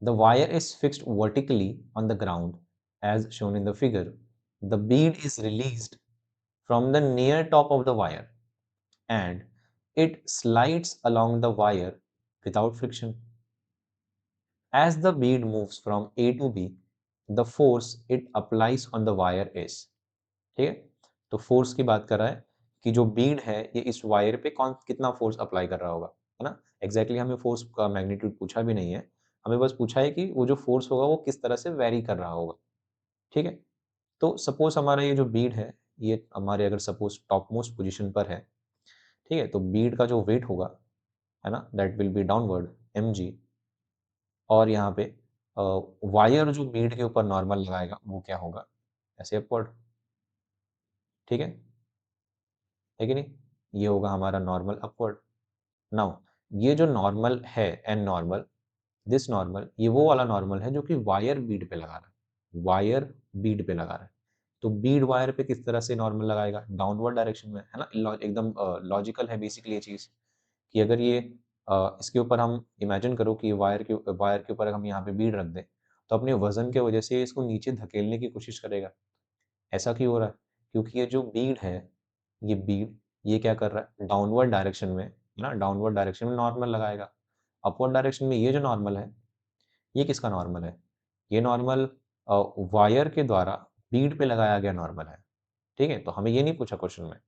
The wire is fixed vertically on the ground as shown in the figure. The bead is released from the near top of the wire and it slides along the wire without friction. As the bead moves from A to B, the force it applies on the wire is, ठीक है। तो फोर्स की बात कर रहा है कि जो बीड है ये इस वायर पे कौन कितना फोर्स अप्लाई कर रहा होगा, है ना। एग्जैक्टली हमें फोर्स का मैग्नीट्यूड पूछा भी नहीं है, हमें बस पूछा है कि वो जो फोर्स होगा वो किस तरह से वेरी कर रहा होगा, ठीक है। तो सपोज हमारा ये जो बीड है ये हमारे अगर सपोज टॉप मोस्ट पोजिशन पर है, ठीक है, तो बीड का जो वेट होगा, है ना, that will B downward mg। और यहाँ पे वायर जो बीड के ऊपर नॉर्मल लगाएगा वो क्या होगा, ऐसे अपवर्ड, ठीक है कि नहीं, ये होगा हमारा नॉर्मल अपवर्ड। नाउ ये जो नॉर्मल है एन नॉर्मल, दिस नॉर्मल, ये वो वाला नॉर्मल है जो कि वायर बीड पे लगा रहा है, वायर बीड पे लगा रहा है। तो बीड वायर पे किस तरह से नॉर्मल लगाएगा, डाउनवर्ड डायरेक्शन में, है ना। एकदम लॉजिकल है बेसिकली ये चीज़ कि अगर ये इसके ऊपर हम इमेजिन करो कि वायर के ऊपर हम यहाँ पे बीड रख दें तो अपने वजन के वजह से इसको नीचे धकेलने की कोशिश करेगा। ऐसा क्यों हो रहा है, क्योंकि ये जो बीड है, ये बीड ये क्या कर रहा है, डाउनवर्ड डायरेक्शन में, ना, डाउनवर्ड डायरेक्शन में नॉर्मल लगाएगा। अपवर्ड डायरेक्शन में ये जो नॉर्मल है ये किसका नॉर्मल है, ये नॉर्मल वायर के द्वारा बीड पे लगाया गया नॉर्मल है, ठीक है। तो हमें ये नहीं पूछा क्वेश्चन में,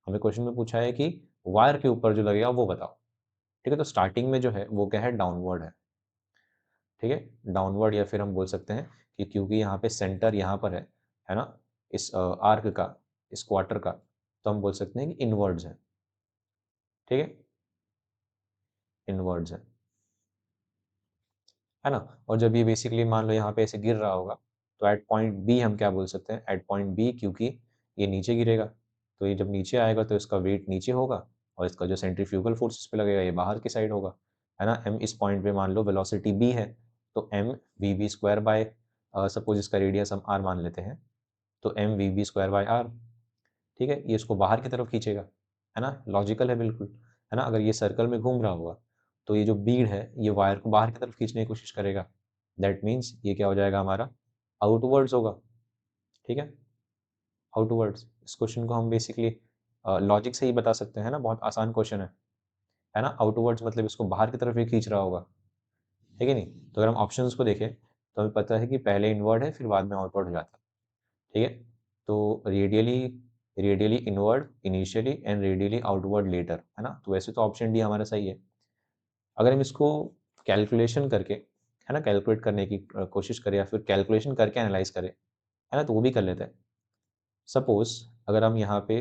हमें क्वेश्चन में पूछा है कि वायर के ऊपर जो लगेगा वो बताओ, ठीक है। तो स्टार्टिंग में जो है वो क्या है, डाउनवर्ड ठीक है, डाउनवर्ड, या फिर हम बोल सकते हैं कि क्योंकि यहाँ पे सेंटर यहाँ पर है ना, इस आर्क का, इस क्वार्टर का, तो हम बोल सकते हैं कि इनवर्ड्स है, ठीक है, इनवर्ड्स है ना। और जब ये बेसिकली मान लो यहाँ पे ऐसे गिर रहा होगा तो एट पॉइंट बी हम क्या बोल सकते हैं, एट पॉइंट बी, क्योंकि ये नीचे गिरेगा तो ये जब नीचे आएगा तो इसका वेट नीचे होगा और इसका जो सेंट्रीफ्यूगल फोर्स इस पे लगेगा ये बाहर की साइड होगा, है ना। एम इस पॉइंट पे मान लो वेलोसिटी बी है तो m v b square by, suppose इसका रेडियस हम आर मान लेते हैं, तो m v b square by r, ठीक है, ये इसको बाहर की तरफ खींचेगा, है ना, लॉजिकल है बिल्कुल, है ना। अगर ये सर्कल में घूम रहा होगा तो ये जो बीड है ये वायर को बाहर की तरफ खींचने की कोशिश करेगा, दैट मीन्स ये क्या हो जाएगा हमारा, आउटवर्ड्स होगा, ठीक है, आउटवर्ड्स। इस क्वेश्चन को हम बेसिकली लॉजिक से ही बता सकते हैं ना, बहुत आसान क्वेश्चन है ना। आउटवर्ड्स मतलब इसको बाहर की तरफ ही खींच रहा होगा, है कि नहीं। तो अगर हम ऑप्शंस को देखें तो हमें पता है कि पहले इनवर्ड है फिर बाद में आउटवर्ड हो जाता है, ठीक है। तो radially radially inward initially and radially outward later, है ना। तो वैसे तो ऑप्शन डी हमारा सही है। अगर हम इसको कैलकुलेशन करके, है ना, कैलकुलेट करने की कोशिश करें या फिर कैलकुलेशन करके एनालाइज करें, है ना, तो वो भी कर लेते हैं। सपोज अगर हम यहाँ पे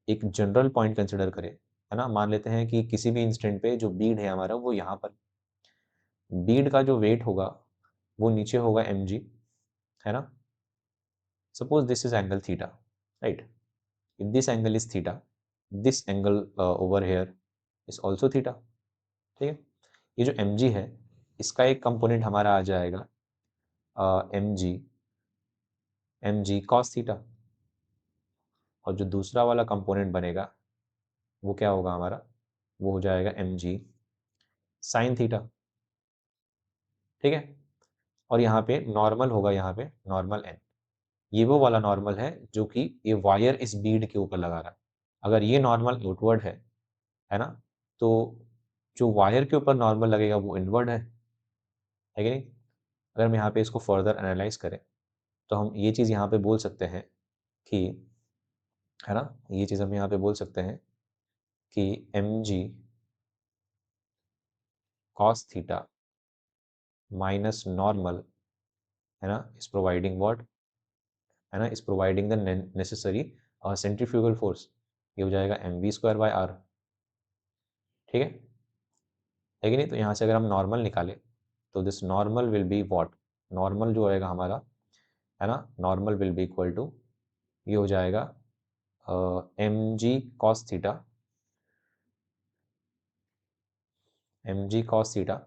एक जनरल पॉइंट कंसिडर करें, है ना, मान लेते हैं कि किसी भी इंस्टेंट पे जो बीड है हमारा वो यहाँ पर, बीड का जो वेट होगा वो नीचे होगा mg, है ना। Suppose this is angle theta, right. If this angle is theta, this angle over here is also theta, ठीक है। ये जो mg है इसका एक कंपोनेंट हमारा आ जाएगा mg cos थीटा, और जो दूसरा वाला कंपोनेंट बनेगा वो क्या होगा हमारा, वो हो जाएगा mg sin थीटा, ठीक है। और यहाँ पे नॉर्मल होगा, यहाँ पे नॉर्मल n, ये वो वाला नॉर्मल है जो कि ये वायर इस बीड के ऊपर लगा रहा है। अगर ये नॉर्मल आउटवर्ड है ना, तो जो वायर के ऊपर नॉर्मल लगेगा वो इनवर्ड है कि नहीं। अगर हम यहाँ पे इसको फर्दर एनालाइज करें तो हम ये चीज़ यहाँ पे बोल सकते हैं कि, है ना, ये चीज़ हम यहाँ पे बोल सकते हैं कि mg cos theta minus normal, है ना, इज प्रोवाइडिंग व्हाट, है ना, is providing the necessary centrifugal force, ये हो जाएगा mv²/r, ठीक है कि नहीं। तो यहाँ से अगर हम नॉर्मल निकालें तो this normal will be what, normal जो आएगा हमारा, है ना, normal will be equal to, ये हो जाएगा mg cos theta, mg cos theta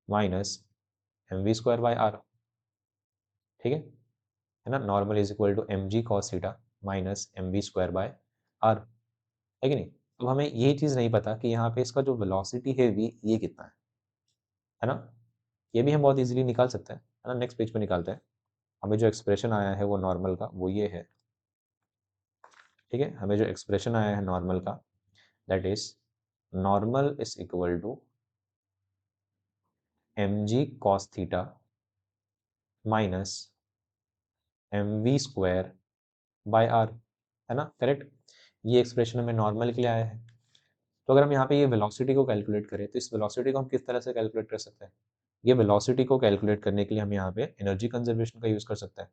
minus mv²/r, ठीक है ना। Normal is equal to mg cos theta minus mv²/r, है कि नहीं। अब हमें ये चीज़ नहीं पता कि यहाँ पे इसका जो वेलोसिटी है v ये कितना है ना। ये भी हम बहुत इजीली निकाल सकते हैं, है ना। नेक्स्ट पेज पे निकालते हैं। हमें जो एक्सप्रेशन आया है वो नॉर्मल का वो ये है, ठीक है। हमें जो एक्सप्रेशन आया है नॉर्मल का, that is normal is equal to mg cos theta minus mv²/r, है ना, करेक्ट। ये एक्सप्रेशन हमें नॉर्मल के लिए आया है। तो अगर हम यहाँ पे ये वेलोसिटी को कैलकुलेट करें तो इस वेलोसिटी को हम किस तरह से कैलकुलेट कर सकते हैं। ये वेलोसिटी को कैलकुलेट करने के लिए हम यहाँ पे एनर्जी कंजर्वेशन का यूज़ कर सकते हैं,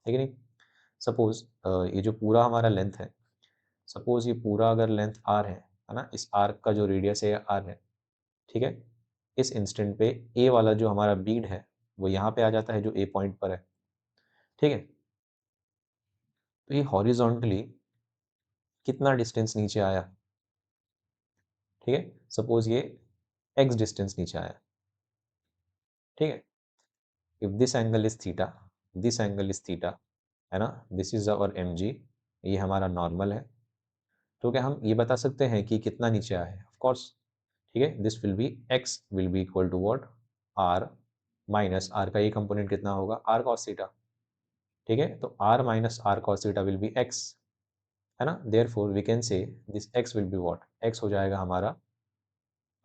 है कि नहीं। सपोज ये जो पूरा हमारा लेंथ है, सपोज ये पूरा अगर लेंथ r है ना, इस आर्क का जो रेडियस है r है, ठीक है। इस इंस्टेंट पे a वाला जो हमारा बीड है वो यहाँ पे आ जाता है जो a पॉइंट पर है, ठीक है। तो ये हॉरिजॉन्टली कितना डिस्टेंस नीचे आया, ठीक है। सपोज ये x डिस्टेंस नीचे आया, ठीक है। If this angle is theta, this angle is theta, है ना, दिस इज अवर mg, ये हमारा नॉर्मल है। तो क्या हम ये बता सकते हैं कि कितना नीचे आया है, ऑफ कोर्स, ठीक है। This will be x will be equal to what, r minus r का ये कंपोनेंट कितना होगा, r cos थीटा, ठीक है। तो r minus r cos theta will be x, है ना। Therefore we can say this x will be what, x हो जाएगा हमारा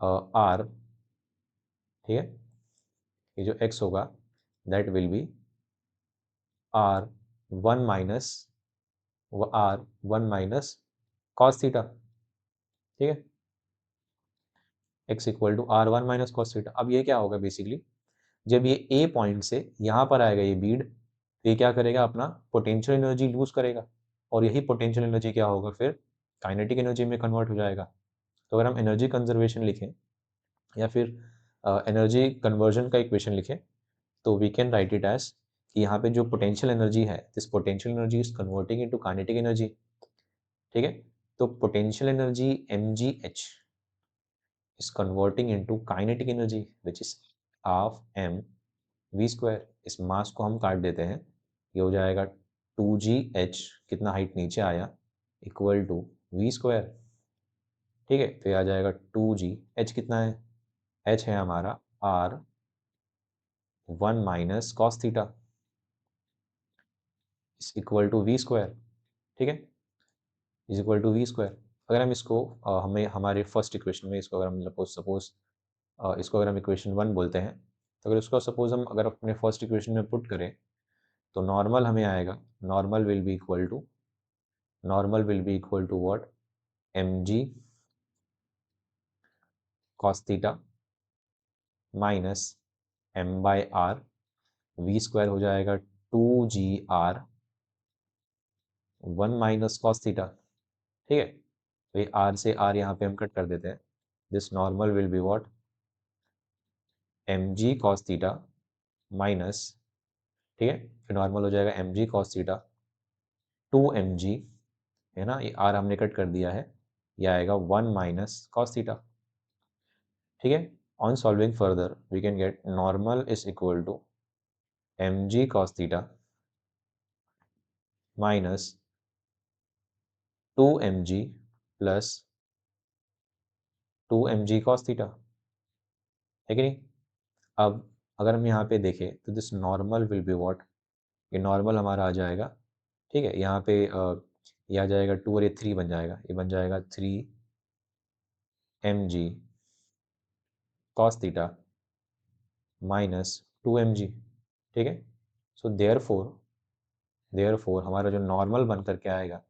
r, ठीक है। ये जो x होगा that will be r 1 minus cos theta, ठीक है। x equal to r1 minus cos theta. अब ये क्या होगा बेसिकली, जब ये a पॉइंट से यहाँ पर आएगा ये बीड, तो ये क्या करेगा, अपना पोटेंशियल एनर्जी लूज करेगा, और यही पोटेंशियल एनर्जी क्या होगा फिर काइनेटिक एनर्जी में कन्वर्ट हो जाएगा। तो अगर हम एनर्जी कंजर्वेशन लिखें या फिर एनर्जी कन्वर्जन का इक्वेशन लिखें तो we can write it as कि यहाँ पे जो पोटेंशियल एनर्जी है, this potential energy is converting into kinetic energy, ठीक है। तो potential energy mgh is converting into kinetic energy which is half m v square. इस मास को हम काट देते हैं, ये हो जाएगा 2gh, कितना हाइट नीचे आया, इक्वल टू v स्क्वायर, ठीक है, तो ये आ जाएगा 2g। h कितना है? h है हमारा r 1 minus cos theta is equal to v square. ठीक है, is equal to v square. अगर हम इसको हमें हमारे फर्स्ट इक्वेशन में इसको अगर हम सपोज इसको अगर हम इक्वेशन 1 बोलते हैं, तो अगर इसको सपोज हम अगर अपने फर्स्ट इक्वेशन में पुट करें तो नॉर्मल हमें आएगा, normal will be equal to what, mg cos theta minus m by r, v square हो जाएगा 2gr 1 माइनस कॉस थीटा। ठीक है, तो ये r से r यहाँ पे हम कट कर देते हैं। This normal will be what, mg cos theta minus, ठीक है, फिर नॉर्मल हो जाएगा mg cos थीटा 2mg, है ना, ये r हमने कट कर दिया है, ये आएगा 1 माइनस कॉस थीटा। ठीक है, on solving further we can get normal is equal to mg cos theta minus 2mg plus 2mg cos theta, है कि नहीं। अब अगर हम यहाँ पे देखें तो this normal will be what, ये नॉर्मल हमारा आ जाएगा। ठीक है, यहाँ पे ये आ जाएगा 2 और ये 3 बन जाएगा, ये बन जाएगा 3mg cos theta minus 2mg। ठीक है, सो देयरफॉर हमारा जो नॉर्मल बन करके आएगा,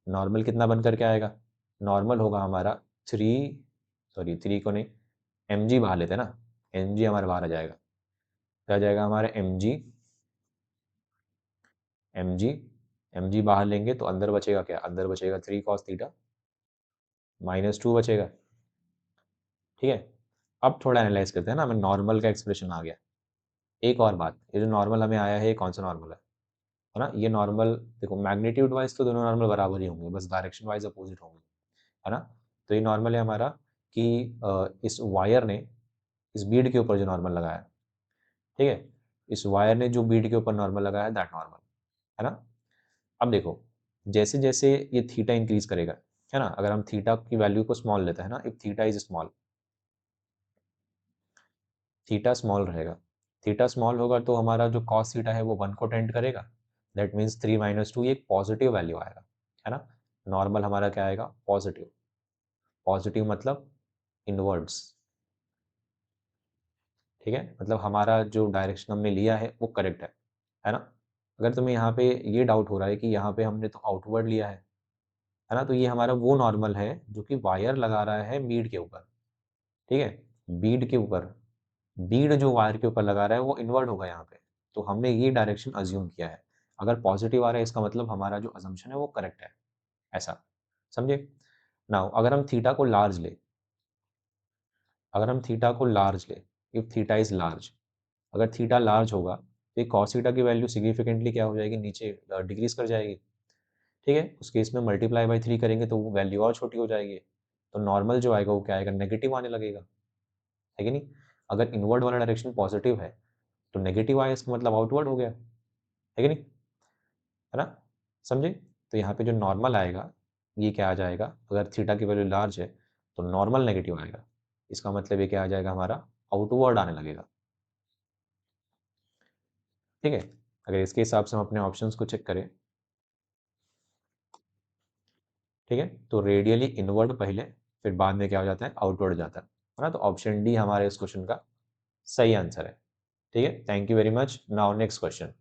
नॉर्मल कितना बन करके आएगा, नॉर्मल होगा हमारा 3 को नहीं, mg बाहर लेते हैं ना, mg हमारे बाहर आ जाएगा, तो आ जाएगा हमारा mg बाहर लेंगे तो अंदर बचेगा क्या, अंदर बचेगा 3 cos थीटा माइनस 2 बचेगा। ठीक है, अब थोड़ा एनालाइज करते हैं ना, हमें नॉर्मल का एक्सप्रेशन आ गया। एक और बात, ये जो नॉर्मल हमें आया है ये कौन सा नॉर्मल है ना, ये नॉर्मल देखो मैग्नीट्यूड वाइज तो दोनों नॉर्मल बराबर ही होंगे, बस डायरेक्शन वाइज अपोजिट होंगे, है ना। तो ये नॉर्मल है हमारा कि इस वायर ने इस बीड के ऊपर जो नॉर्मल लगाया, ठीक है, इस वायर ने जो बीड के ऊपर नॉर्मल लगाया दैट नॉर्मल, है ना। अब देखो जैसे जैसे ये थीटा इंक्रीज करेगा, है ना, अगर हम थीटा की वैल्यू को स्मॉल लेते हैं ना, if theta is small, theta small रहेगा, थीटा स्मॉल होगा तो हमारा जो कॉस थीटा है वो 1 को टेंड करेगा, दैट मीन्स 3 माइनस 2 ये एक पॉजिटिव वैल्यू आएगा, है ना। नॉर्मल हमारा क्या आएगा, पॉजिटिव, पॉजिटिव मतलब इनवर्ड्स। ठीक है, मतलब हमारा जो डायरेक्शन हमने लिया है वो करेक्ट है ना। अगर तुम्हें यहाँ पे ये डाउट हो रहा है कि यहाँ पे हमने तो आउटवर्ड लिया है ना, तो ये हमारा वो नॉर्मल है जो कि वायर लगा रहा है बीड के ऊपर। ठीक है, बीड के ऊपर, बीड जो वायर के ऊपर लगा रहा है वो इनवर्ड होगा यहाँ पे, तो हमने ये डायरेक्शन अज्यूम किया है। अगर पॉजिटिव आ रहा है इसका मतलब हमारा जो अजम्पशन है वो करेक्ट है, ऐसा समझे। नाउ अगर हम थीटा को लार्ज ले, अगर हम थीटा को लार्ज ले, इफ थीटा इज लार्ज, अगर थीटा लार्ज होगा तो ये कॉस थीटा की वैल्यू सिग्निफिकेंटली क्या हो जाएगी, नीचे डिक्रीज कर जाएगी। ठीक है, उस केस में मल्टीप्लाई बाई 3 करेंगे तो वो वैल्यू और छोटी हो जाएगी, तो नॉर्मल जो आएगा वो क्या आएगा, नेगेटिव आने लगेगा, है कि नहीं। अगर इनवर्ड वाला डायरेक्शन पॉजिटिव है तो नेगेटिव आया इसका मतलब आउटवर्ड हो गया, है कि नहीं, है ना, समझे। तो यहाँ पे जो नॉर्मल आएगा ये क्या आ जाएगा, अगर थीटा की वैल्यू लार्ज है तो नॉर्मल नेगेटिव आएगा, इसका मतलब ये क्या आ जाएगा, हमारा आउटवर्ड आने लगेगा। ठीक है, अगर इसके हिसाब से हम अपने ऑप्शंस को चेक करें, ठीक है, तो रेडियली इनवर्ड पहले, फिर बाद में क्या हो जाता है, आउटवर्ड जाता है ना, तो ऑप्शन डी हमारे इस क्वेश्चन का सही आंसर है। ठीक है, thank you very much. Now next question,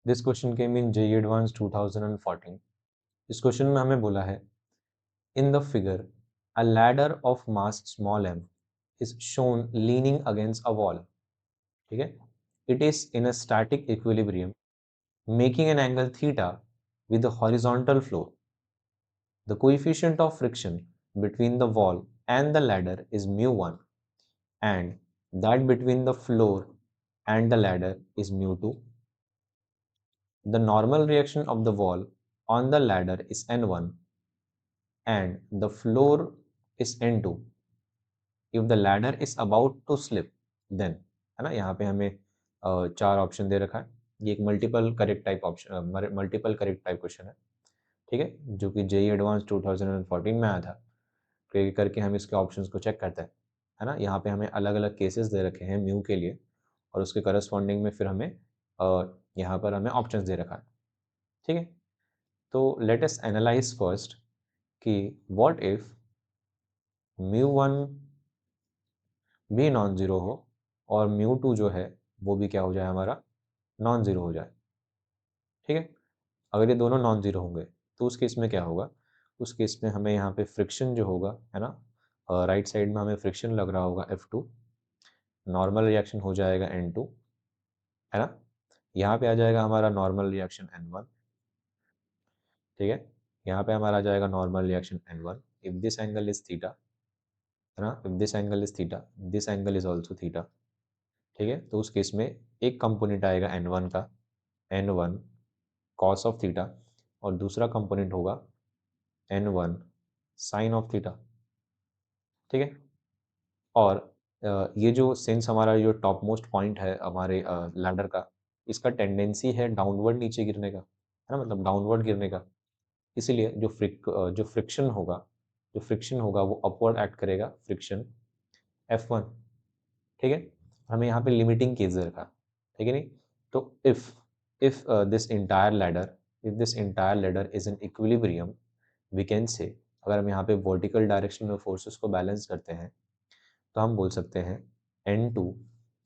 this question came in JEE advance 2014। इस क्वेश्चन में हमें बोला है, in the figure a ladder of mass small m is shown leaning against a wall, ठीक है, it is in a static equilibrium making an angle theta with the horizontal floor. The coefficient of friction between the wall and the ladder is mu1 and that between the floor and the ladder is mu2. The normal reaction of the wall on the ladder is n1 and the floor is n2. If the ladder is about to slip then, है ना, यहाँ पे हमें चार ऑप्शन दे रखा है, ये एक multiple correct type option, multiple correct type question है, ठीक है, जो कि जेई एडवांस 2014 में आया था। तो ये करके हम इसके ऑप्शंस को चेक करते हैं, है ना। यहाँ पे हमें अलग अलग केसेस दे रखे हैं म्यू के लिए, और उसके करस्पॉन्डिंग में फिर हमें यहाँ पर हमें ऑप्शंस दे रखा है, ठीक है। तो लेट अस एनालाइज फर्स्ट कि व्हाट इफ μ1 भी नॉन ज़ीरो हो और μ2 जो है वो भी क्या हो जाए, हमारा नॉन ज़ीरो हो जाए, ठीक है। अगर ये दोनों नॉन ज़ीरो होंगे तो उस केस में क्या होगा, उस केस में हमें यहाँ पे फ्रिक्शन जो होगा, है ना, राइट साइड में हमें फ्रिक्शन लग रहा होगा F2, नॉर्मल रिएक्शन हो जाएगा N2, है ना। यहाँ पे आ जाएगा हमारा नॉर्मल रिएक्शन N1, ठीक है। यहाँ पे हमारा आ जाएगा normal reaction N1 if this angle is theta, है ना, if this angle is theta, this angle is also theta, ठीक है। तो उस केस में एक कंपोनेंट आएगा N1 का, N1 कॉस ऑफ थीटा, और दूसरा कंपोनेंट होगा N1 साइन ऑफ थीटा, ठीक है। और ये जो सिंस हमारा जो टॉप मोस्ट पॉइंट है हमारे लैडर का, इसका टेंडेंसी है डाउनवर्ड नीचे गिरने का, है ना, मतलब डाउनवर्ड गिरने का। इसीलिए जो फ्रिक्शन होगा वो अपवर्ड एक्ट करेगा, फ्रिक्शन F1, ठीक है। हमें यहाँ पे लिमिटिंग केस दे रखा, ठीक है नहीं। तो if this entire ladder is in equilibrium, we can say, अगर हम यहाँ पे वर्टिकल डायरेक्शन में फोर्सेस को बैलेंस करते हैं तो हम बोल सकते हैं N2,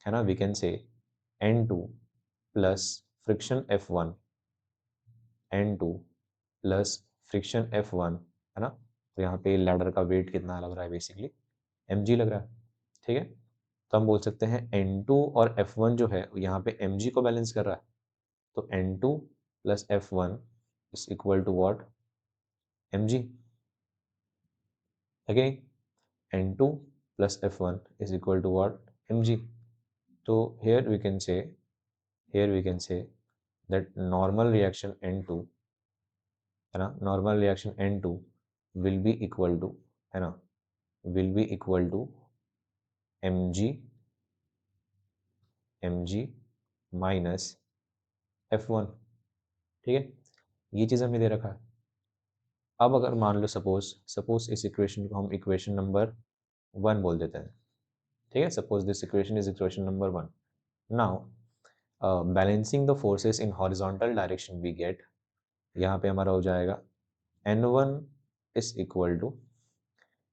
है ना, वी कैन से N2 plus friction F1, N2 plus friction F1, है ना। तो यहाँ पे लैडर का वेट कितना लग रहा है, बेसिकली mg लग रहा है, ठीक है। तो हम बोल सकते हैं N2 और F1 जो है यहाँ पे mg को बैलेंस कर रहा है, तो N2 plus F1 is equal to what, mg, है कि नहीं। N2 plus F1 is equal to what, mg. So here we can say that normal reaction N2, है ना, normal reaction N2 will be equal to, है ना, will be equal to mg minus F1, ठीक है। ये चीज़ हमें दे रखा है। अब अगर मान लो सपोज इस इक्वेशन को हम इक्वेशन नंबर 1 बोल देते हैं, ठीक है। Suppose this equation is equation number 1। Now balancing the forces in horizontal direction we get, यहाँ पे हमारा हो जाएगा N1 इज इक्वल टू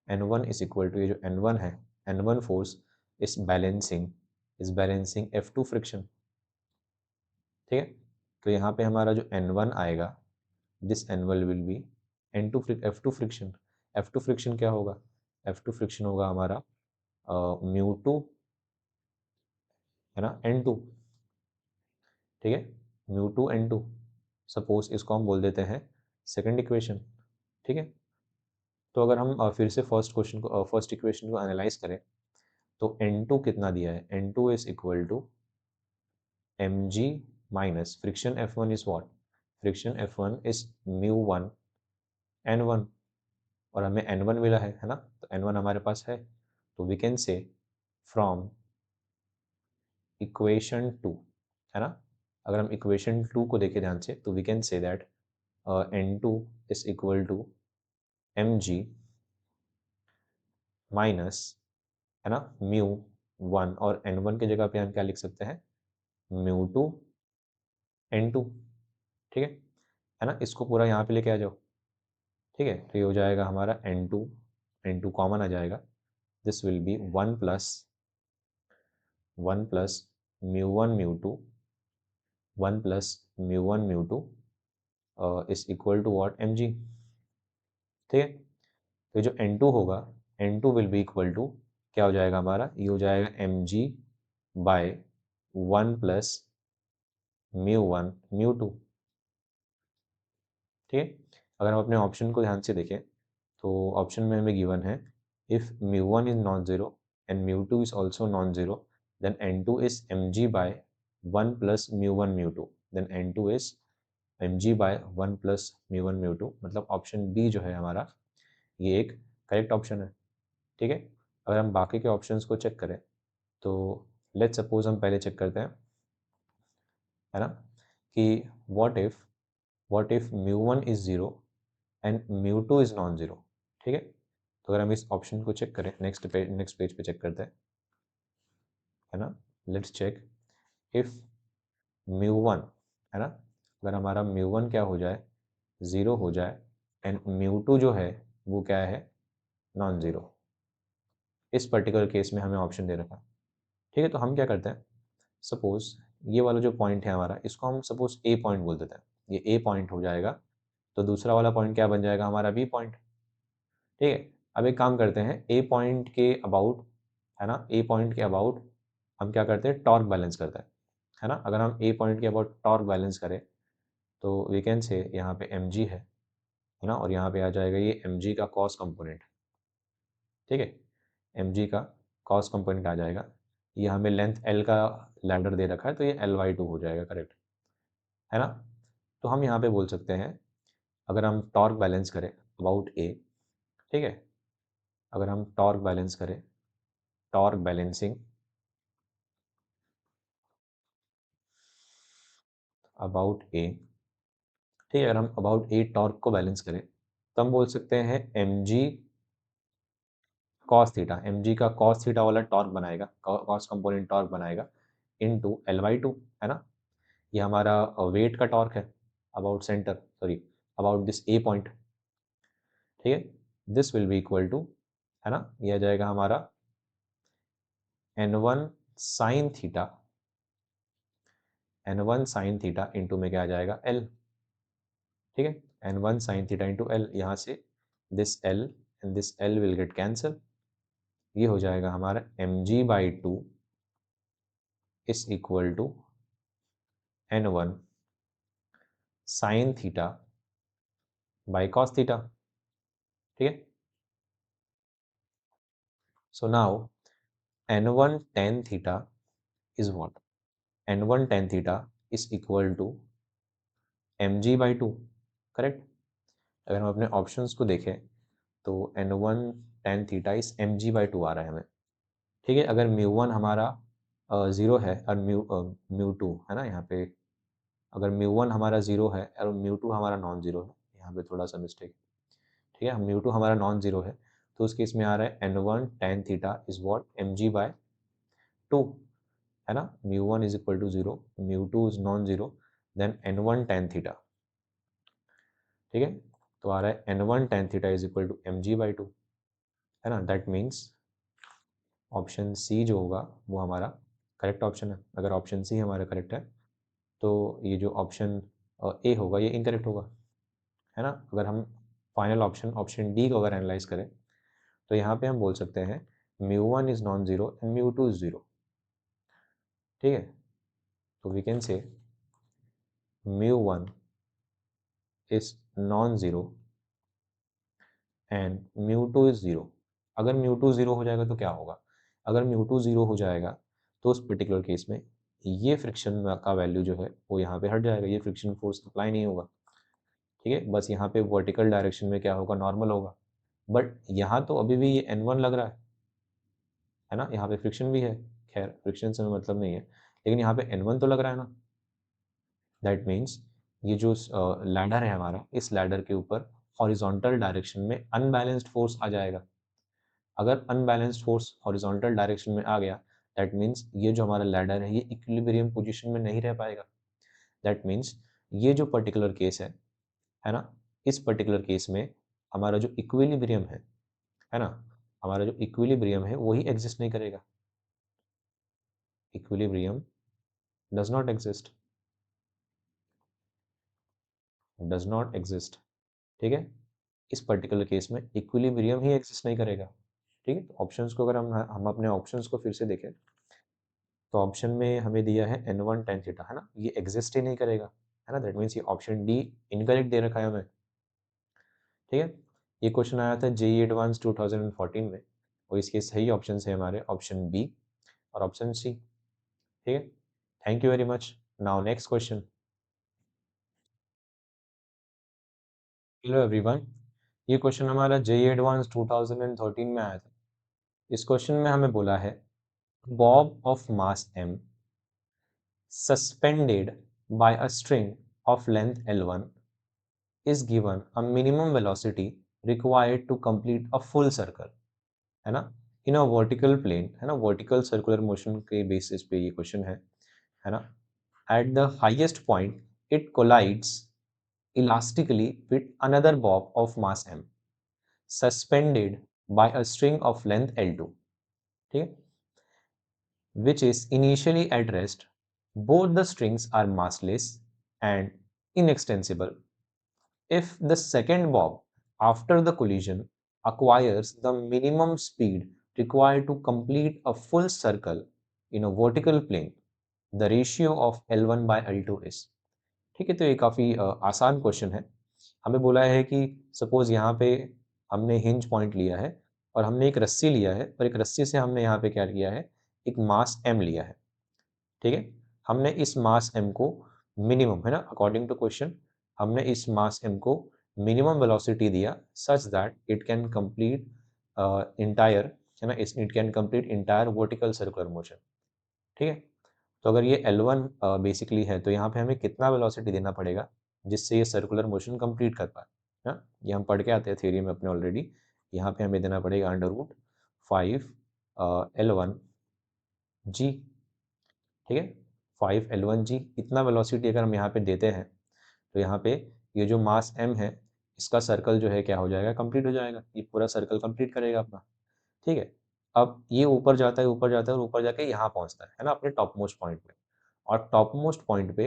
ये जो N1 है, N1 force is balancing F2 friction, ठीक है। तो यहाँ पे हमारा जो N1 आएगा, this N1 will be F2 friction. F2 friction क्या होगा, F2 फ्रिक्शन होगा हमारा μ2, है ना, N2, ठीक है, μ2 N2। सपोज इसको हम बोल देते हैं सेकंड इक्वेशन, ठीक है। तो अगर हम फिर से फर्स्ट इक्वेशन को एनालाइज करें तो N2 कितना दिया है, N2 is equal to mg minus friction F1 is what, friction F1 is μ1 N1, और हमें N1 मिला है ना, तो N1 हमारे पास है। तो we can say from equation 2, है ना, अगर हम इक्वेशन 2 को देखें ध्यान से तो we can say that N2 is equal to mg minus, है ना, μ1, और N1 की जगह पे हम क्या लिख सकते हैं, μ2 N2, ठीक है ना। इसको पूरा यहाँ पे लेके आ जाओ, ठीक है। तो ये हो जाएगा हमारा N2 कॉमन आ जाएगा, this will be 1 plus μ1 μ2, 1 plus μ1 μ2 is equal to what, mg, ठीक है। तो जो N2 होगा, N2 will be equal to क्या हो जाएगा हमारा, ये हो जाएगा mg बाय 1 प्लस μ1 μ2, ठीक है। अगर हम अपने ऑप्शन को ध्यान से देखें तो ऑप्शन में हमें गिवन है if μ1 is non zero and μ2 is also non zero then N2 is mg by 1 plus μ1 μ2, then N2 is mg by 1 plus μ1 μ2, मतलब ऑप्शन बी जो है हमारा ये एक करेक्ट ऑप्शन है, ठीक है। अगर हम बाकी के ऑप्शंस को चेक करें तो लेट्स सपोज हम पहले चेक करते हैं, है ना। कि what if mu 1 is 0 and mu 2 is non zero. ठीक है, तो अगर हम इस ऑप्शन को चेक करें, नेक्स्ट पेज पे चेक करते हैं, है ना। लेट्स चेक इफ म्यू 1, है ना, अगर हमारा म्यू 1 क्या हो जाए, 0 हो जाए, एंड म्यू 2 जो है वो क्या है, नॉन ज़ीरो। इस पर्टिकुलर केस में हमें ऑप्शन दे रखा है। ठीक है, तो हम क्या करते हैं, सपोज ये वाला जो पॉइंट है हमारा, इसको हम सपोज ए पॉइंट बोल देते हैं, ये ए पॉइंट हो जाएगा, तो दूसरा वाला पॉइंट क्या बन जाएगा हमारा, बी पॉइंट। ठीक है, अब एक काम करते हैं, ए पॉइंट के अबाउट, है ना, ए पॉइंट के अबाउट हम क्या करते हैं, टॉर्क बैलेंस करते हैं, है ना। अगर हम ए पॉइंट के अबाउट टॉर्क बैलेंस करें तो वी कैन से यहाँ पे एम जी है ना, और यहाँ पे आ जाएगा ये एम जी का कॉस कंपोनेंट। ठीक है, एम जी का कॉस कंपोनेंट आ जाएगा, ये हमें लेंथ एल का लैडर दे रखा है, तो ये L/2 हो जाएगा, करेक्ट है ना। तो हम यहाँ पे बोल सकते हैं, अगर हम टॉर्क बैलेंस करें अबाउट ए, ठीक है, अगर हम टॉर्क बैलेंस करें, टॉर्क बैलेंसिंग अबाउट ए, ठीक है, अगर हम अबाउट ए टॉर्क को बैलेंस करें तो हम बोल सकते हैं m g cos theta, m g का कॉस थीटा वाला टॉर्क बनाएगा, कॉस कंपोनेंट टॉर्क बनाएगा, इनटू L/2, है ना। ये हमारा वेट का टॉर्क है about centre, sorry about this a point. ठीक है, this will be equal to, है ना, ये आ जाएगा हमारा N1 sine theta, N1 sine theta into में क्या आ जाएगा, L। ठीक है, N1 sine theta into L, यहाँ से this L and this L will get cancel, ये हो जाएगा हमारा mg/2 is equal to N1 sine theta by cos theta. ठीक है, so now N1 tan theta is what, N1 tan theta is equal to mg/2, correct. अगर हम अपने ऑप्शंस को देखें तो N1 tan theta is mg/2 आ रहा है हमें। ठीक है, अगर म्यू 1 हमारा 0 है और म्यू 2 है ना, यहाँ पे अगर म्यू 1 हमारा 0 है और म्यू 2 हमारा नॉन ज़ीरो है, यहाँ पे थोड़ा सा मिस्टेक। ठीक है, म्यू 2 हमारा नॉन ज़ीरो है, तो उस केस में आ रहा है N1 tan theta is what, mg/2, है ना। Mu 1 is equal to 0, mu 2 is non zero, then N1 tan theta. ठीक है, तो आ रहा है N1 tan theta is equal to mg/2, है ना। दैट मीन्स ऑप्शन सी जो होगा वो हमारा करेक्ट ऑप्शन है। अगर ऑप्शन सी हमारा करेक्ट है तो ये जो ऑप्शन ए होगा ये इनकरेक्ट होगा, है ना। अगर हम फाइनल ऑप्शन ऑप्शन डी को अगर एनालाइज करें तो यहाँ पे हम बोल सकते हैं mu 1 is non zero and mu 2 is zero. ठीक है, तो we can say mu 1 is non zero and mu 2 is zero. अगर म्यू 2 ज़ीरो हो जाएगा तो क्या होगा, अगर म्यू 2 ज़ीरो हो जाएगा तो उस पर्टिकुलर केस में ये फ्रिक्शन का वैल्यू जो है वो यहाँ पे हट जाएगा, ये फ्रिक्शन फोर्स अप्लाई नहीं होगा। ठीक है, बस यहाँ पे वर्टिकल डायरेक्शन में क्या होगा, नॉर्मल होगा। बट यहाँ तो अभी भी ये N1 लग रहा है ना, यहाँ पे फ्रिक्शन भी है, खैर फ्रिक्शन से हमें मतलब नहीं है, लेकिन यहाँ पे N1 तो लग रहा है ना। दैट मीन्स ये जो लैडर है हमारा, इस लैडर के ऊपर हॉरिजॉन्टल डायरेक्शन में अनबैलेंस्ड फोर्स आ जाएगा। अगर अनबैलेंस्ड फोर्स हॉरिजॉन्टल डायरेक्शन में आ गया, दैट मीन्स ये जो हमारा लैडर है ये इक्विलिब्रियम पोजीशन में नहीं रह पाएगा। दैट मीन्स ये जो पर्टिकुलर केस है ना, इस पर्टिकुलर केस में हमारा जो इक्विलिब्रियम है ना, हमारा जो इक्विलिब्रियम है वही एग्जिस्ट नहीं करेगा। Equilibrium does not exist, does not exist. ठीक है, इस पर्टिकुलर केस में इक्विलिब्रियम ही एग्जिस्ट नहीं करेगा। ठीक है, तो ऑप्शंस को अगर हम अपने ऑप्शंस को फिर से देखें तो ऑप्शन में हमें दिया है N1 tan थीटा, है ना, ये एग्जिस्ट ही नहीं करेगा, है ना। दैट मीन्स ये ऑप्शन डी इनकरेक्ट दे रखा है हमें। ठीक है, ये क्वेश्चन आया था जेईई एडवांस 2014 में, और इसके सही ऑप्शन है हमारे ऑप्शन बी और ऑप्शन सी। ठीक है, thank you very much. Now next question. Hello everyone, ये क्वेश्चन हमारा जेईई एडवांस 2013 में आया था। इस क्वेश्चन में हमें बोला है Bob of mass m suspended by a string of length L1 is given a minimum velocity required to complete a full circle, है ना, इन अ वर्टिकल प्लेन, है ना, वर्टिकल सर्कुलर मोशन के बेसिस पे ये क्वेश्चन है ना, at the highest point it collides elastically with another bob of mass m suspended by a string of length L2, ठीक है, which is initially at rest. Both the strings are massless and inextensible. If the second bob after the collision acquires the minimum speed required to complete a full circle in a vertical plane, the ratio of L1 by L2 is, ठीक है, तो ये काफ़ी आसान क्वेश्चन है। हमें बोला है कि सपोज़ यहाँ पे हमने हिंज पॉइंट लिया है और हमने एक रस्सी लिया है और एक रस्सी से हमने यहाँ पे क्या किया है, एक मास m लिया है, ठीक है? हमने इस मास m को मिनिमम, है ना, अकॉर्डिंग टू क्वेश्चन हमने इस मास m को मिनिमम वेलोसिटी दिया such that it can complete entire, है ना, it can complete entire vertical circular motion, ठीक है? तो अगर ये L1 बेसिकली है तो यहाँ पे हमें कितना वेलोसिटी देना पड़ेगा जिससे ये सर्कुलर मोशन कंप्लीट कर पाए, है ना? ये हम पढ़ के आते हैं थ्योरी में अपने ऑलरेडी। यहाँ पे हमें देना पड़ेगा अंडर रूट 5 L1 जी, ठीक है, 5 L1 जी। इतना वेलोसिटी अगर हम यहाँ पे देते हैं तो यहाँ पे ये जो मास m है इसका सर्कल जो है क्या हो जाएगा, कंप्लीट हो जाएगा, ये पूरा सर्कल कंप्लीट करेगा अपना, ठीक है। अब ये ऊपर जाता है, ऊपर जाता है और ऊपर जाके यहाँ पहुँचता है ना, अपने टॉप मोस्ट पॉइंट पे, और टॉप मोस्ट पॉइंट पे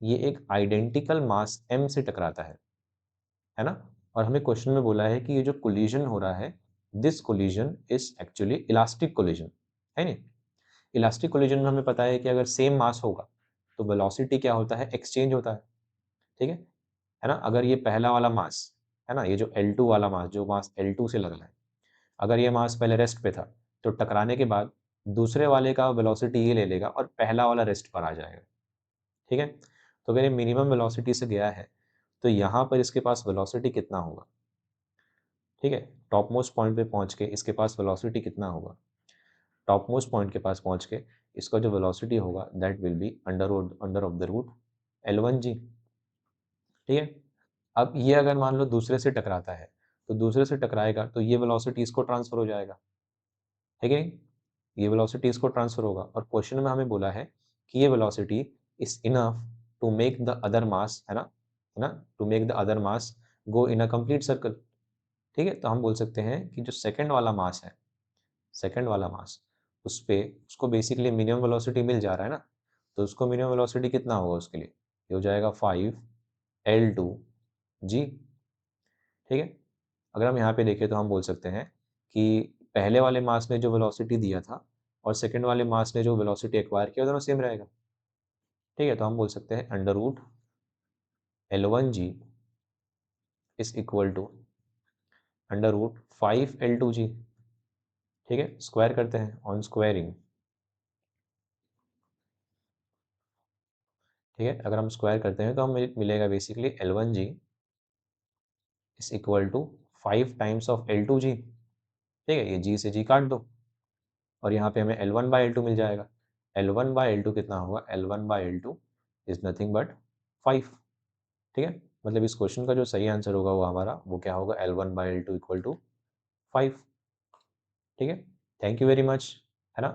ये एक आइडेंटिकल मास m से टकराता है ना। और हमें क्वेश्चन में बोला है कि ये जो कोलिजन हो रहा है, this collision is actually elastic collision, है नहीं। इलास्टिक कोलिजन में हमें पता है कि अगर सेम मास होगा तो वेलोसिटी क्या होता है, एक्सचेंज होता ठीक है ना। अगर ये पहला वाला मास है ना, ये जो L2 वाला मास, जो मास L2 से लग रहा है, अगर ये मास पहले रेस्ट पे था तो टकराने के बाद दूसरे वाले का वेलोसिटी ये ले लेगा और पहला वाला रेस्ट पर आ जाएगा, ठीक है। तो अगर ये मिनिमम वेलोसिटी से गया है तो यहाँ पर इसके पास वेलोसिटी कितना होगा, ठीक है। टॉप मोस्ट पॉइंट पे पहुँच के इसके पास वेलोसिटी कितना होगा, टॉप मोस्ट पॉइंट के पास पहुँच के इसका जो वेलोसिटी होगा that will be under of the root L1 g, ठीक है। अब ये अगर मान लो दूसरे से टकराता है तो दूसरे से टकराएगा तो ये वेलोसिटी इसको ट्रांसफर हो जाएगा, है कि नहीं। ये वेलोसिटी इसको ट्रांसफर होगा और क्वेश्चन में हमें बोला है कि ये velocity is enough to make the other mass, है ना, to make the other mass go in a complete circle, ठीक है। तो हम बोल सकते हैं कि जो सेकंड वाला मास है, सेकंड वाला मास, उस पे उसको बेसिकली मिनिमम वेलोसिटी मिल जा रहा है ना, तो उसको मिनिमम वेलोसिटी कितना होगा उसके लिए, ये हो जाएगा 5 L2 जी, ठीक है। अगर हम यहाँ पे देखें तो हम बोल सकते हैं कि पहले वाले मास ने जो वेलोसिटी दिया था और सेकंड वाले मास ने जो वेलोसिटी एक्वायर किया दोनों सेम रहेगा, ठीक है। तो हम बोल सकते हैं under root L1 g is equal to under root 5 L2 g, ठीक है। स्क्वायर करते हैं ऑन स्क्वायरिंग, ठीक है। अगर हम स्क्वायर करते हैं तो हमें मिलेगा basically L1 g is equal to 5 times of L2 g, ठीक है। ये जी से जी काट दो और यहाँ पे हमें L1 बाई L2 मिल जाएगा। L1 बाई L2 कितना होगा, L1 by L2 is nothing but 5, ठीक है। मतलब इस क्वेश्चन का जो सही आंसर होगा वो हमारा वो क्या होगा, L1 by L2 equal to 5, ठीक है। थैंक यू वेरी मच, है ना।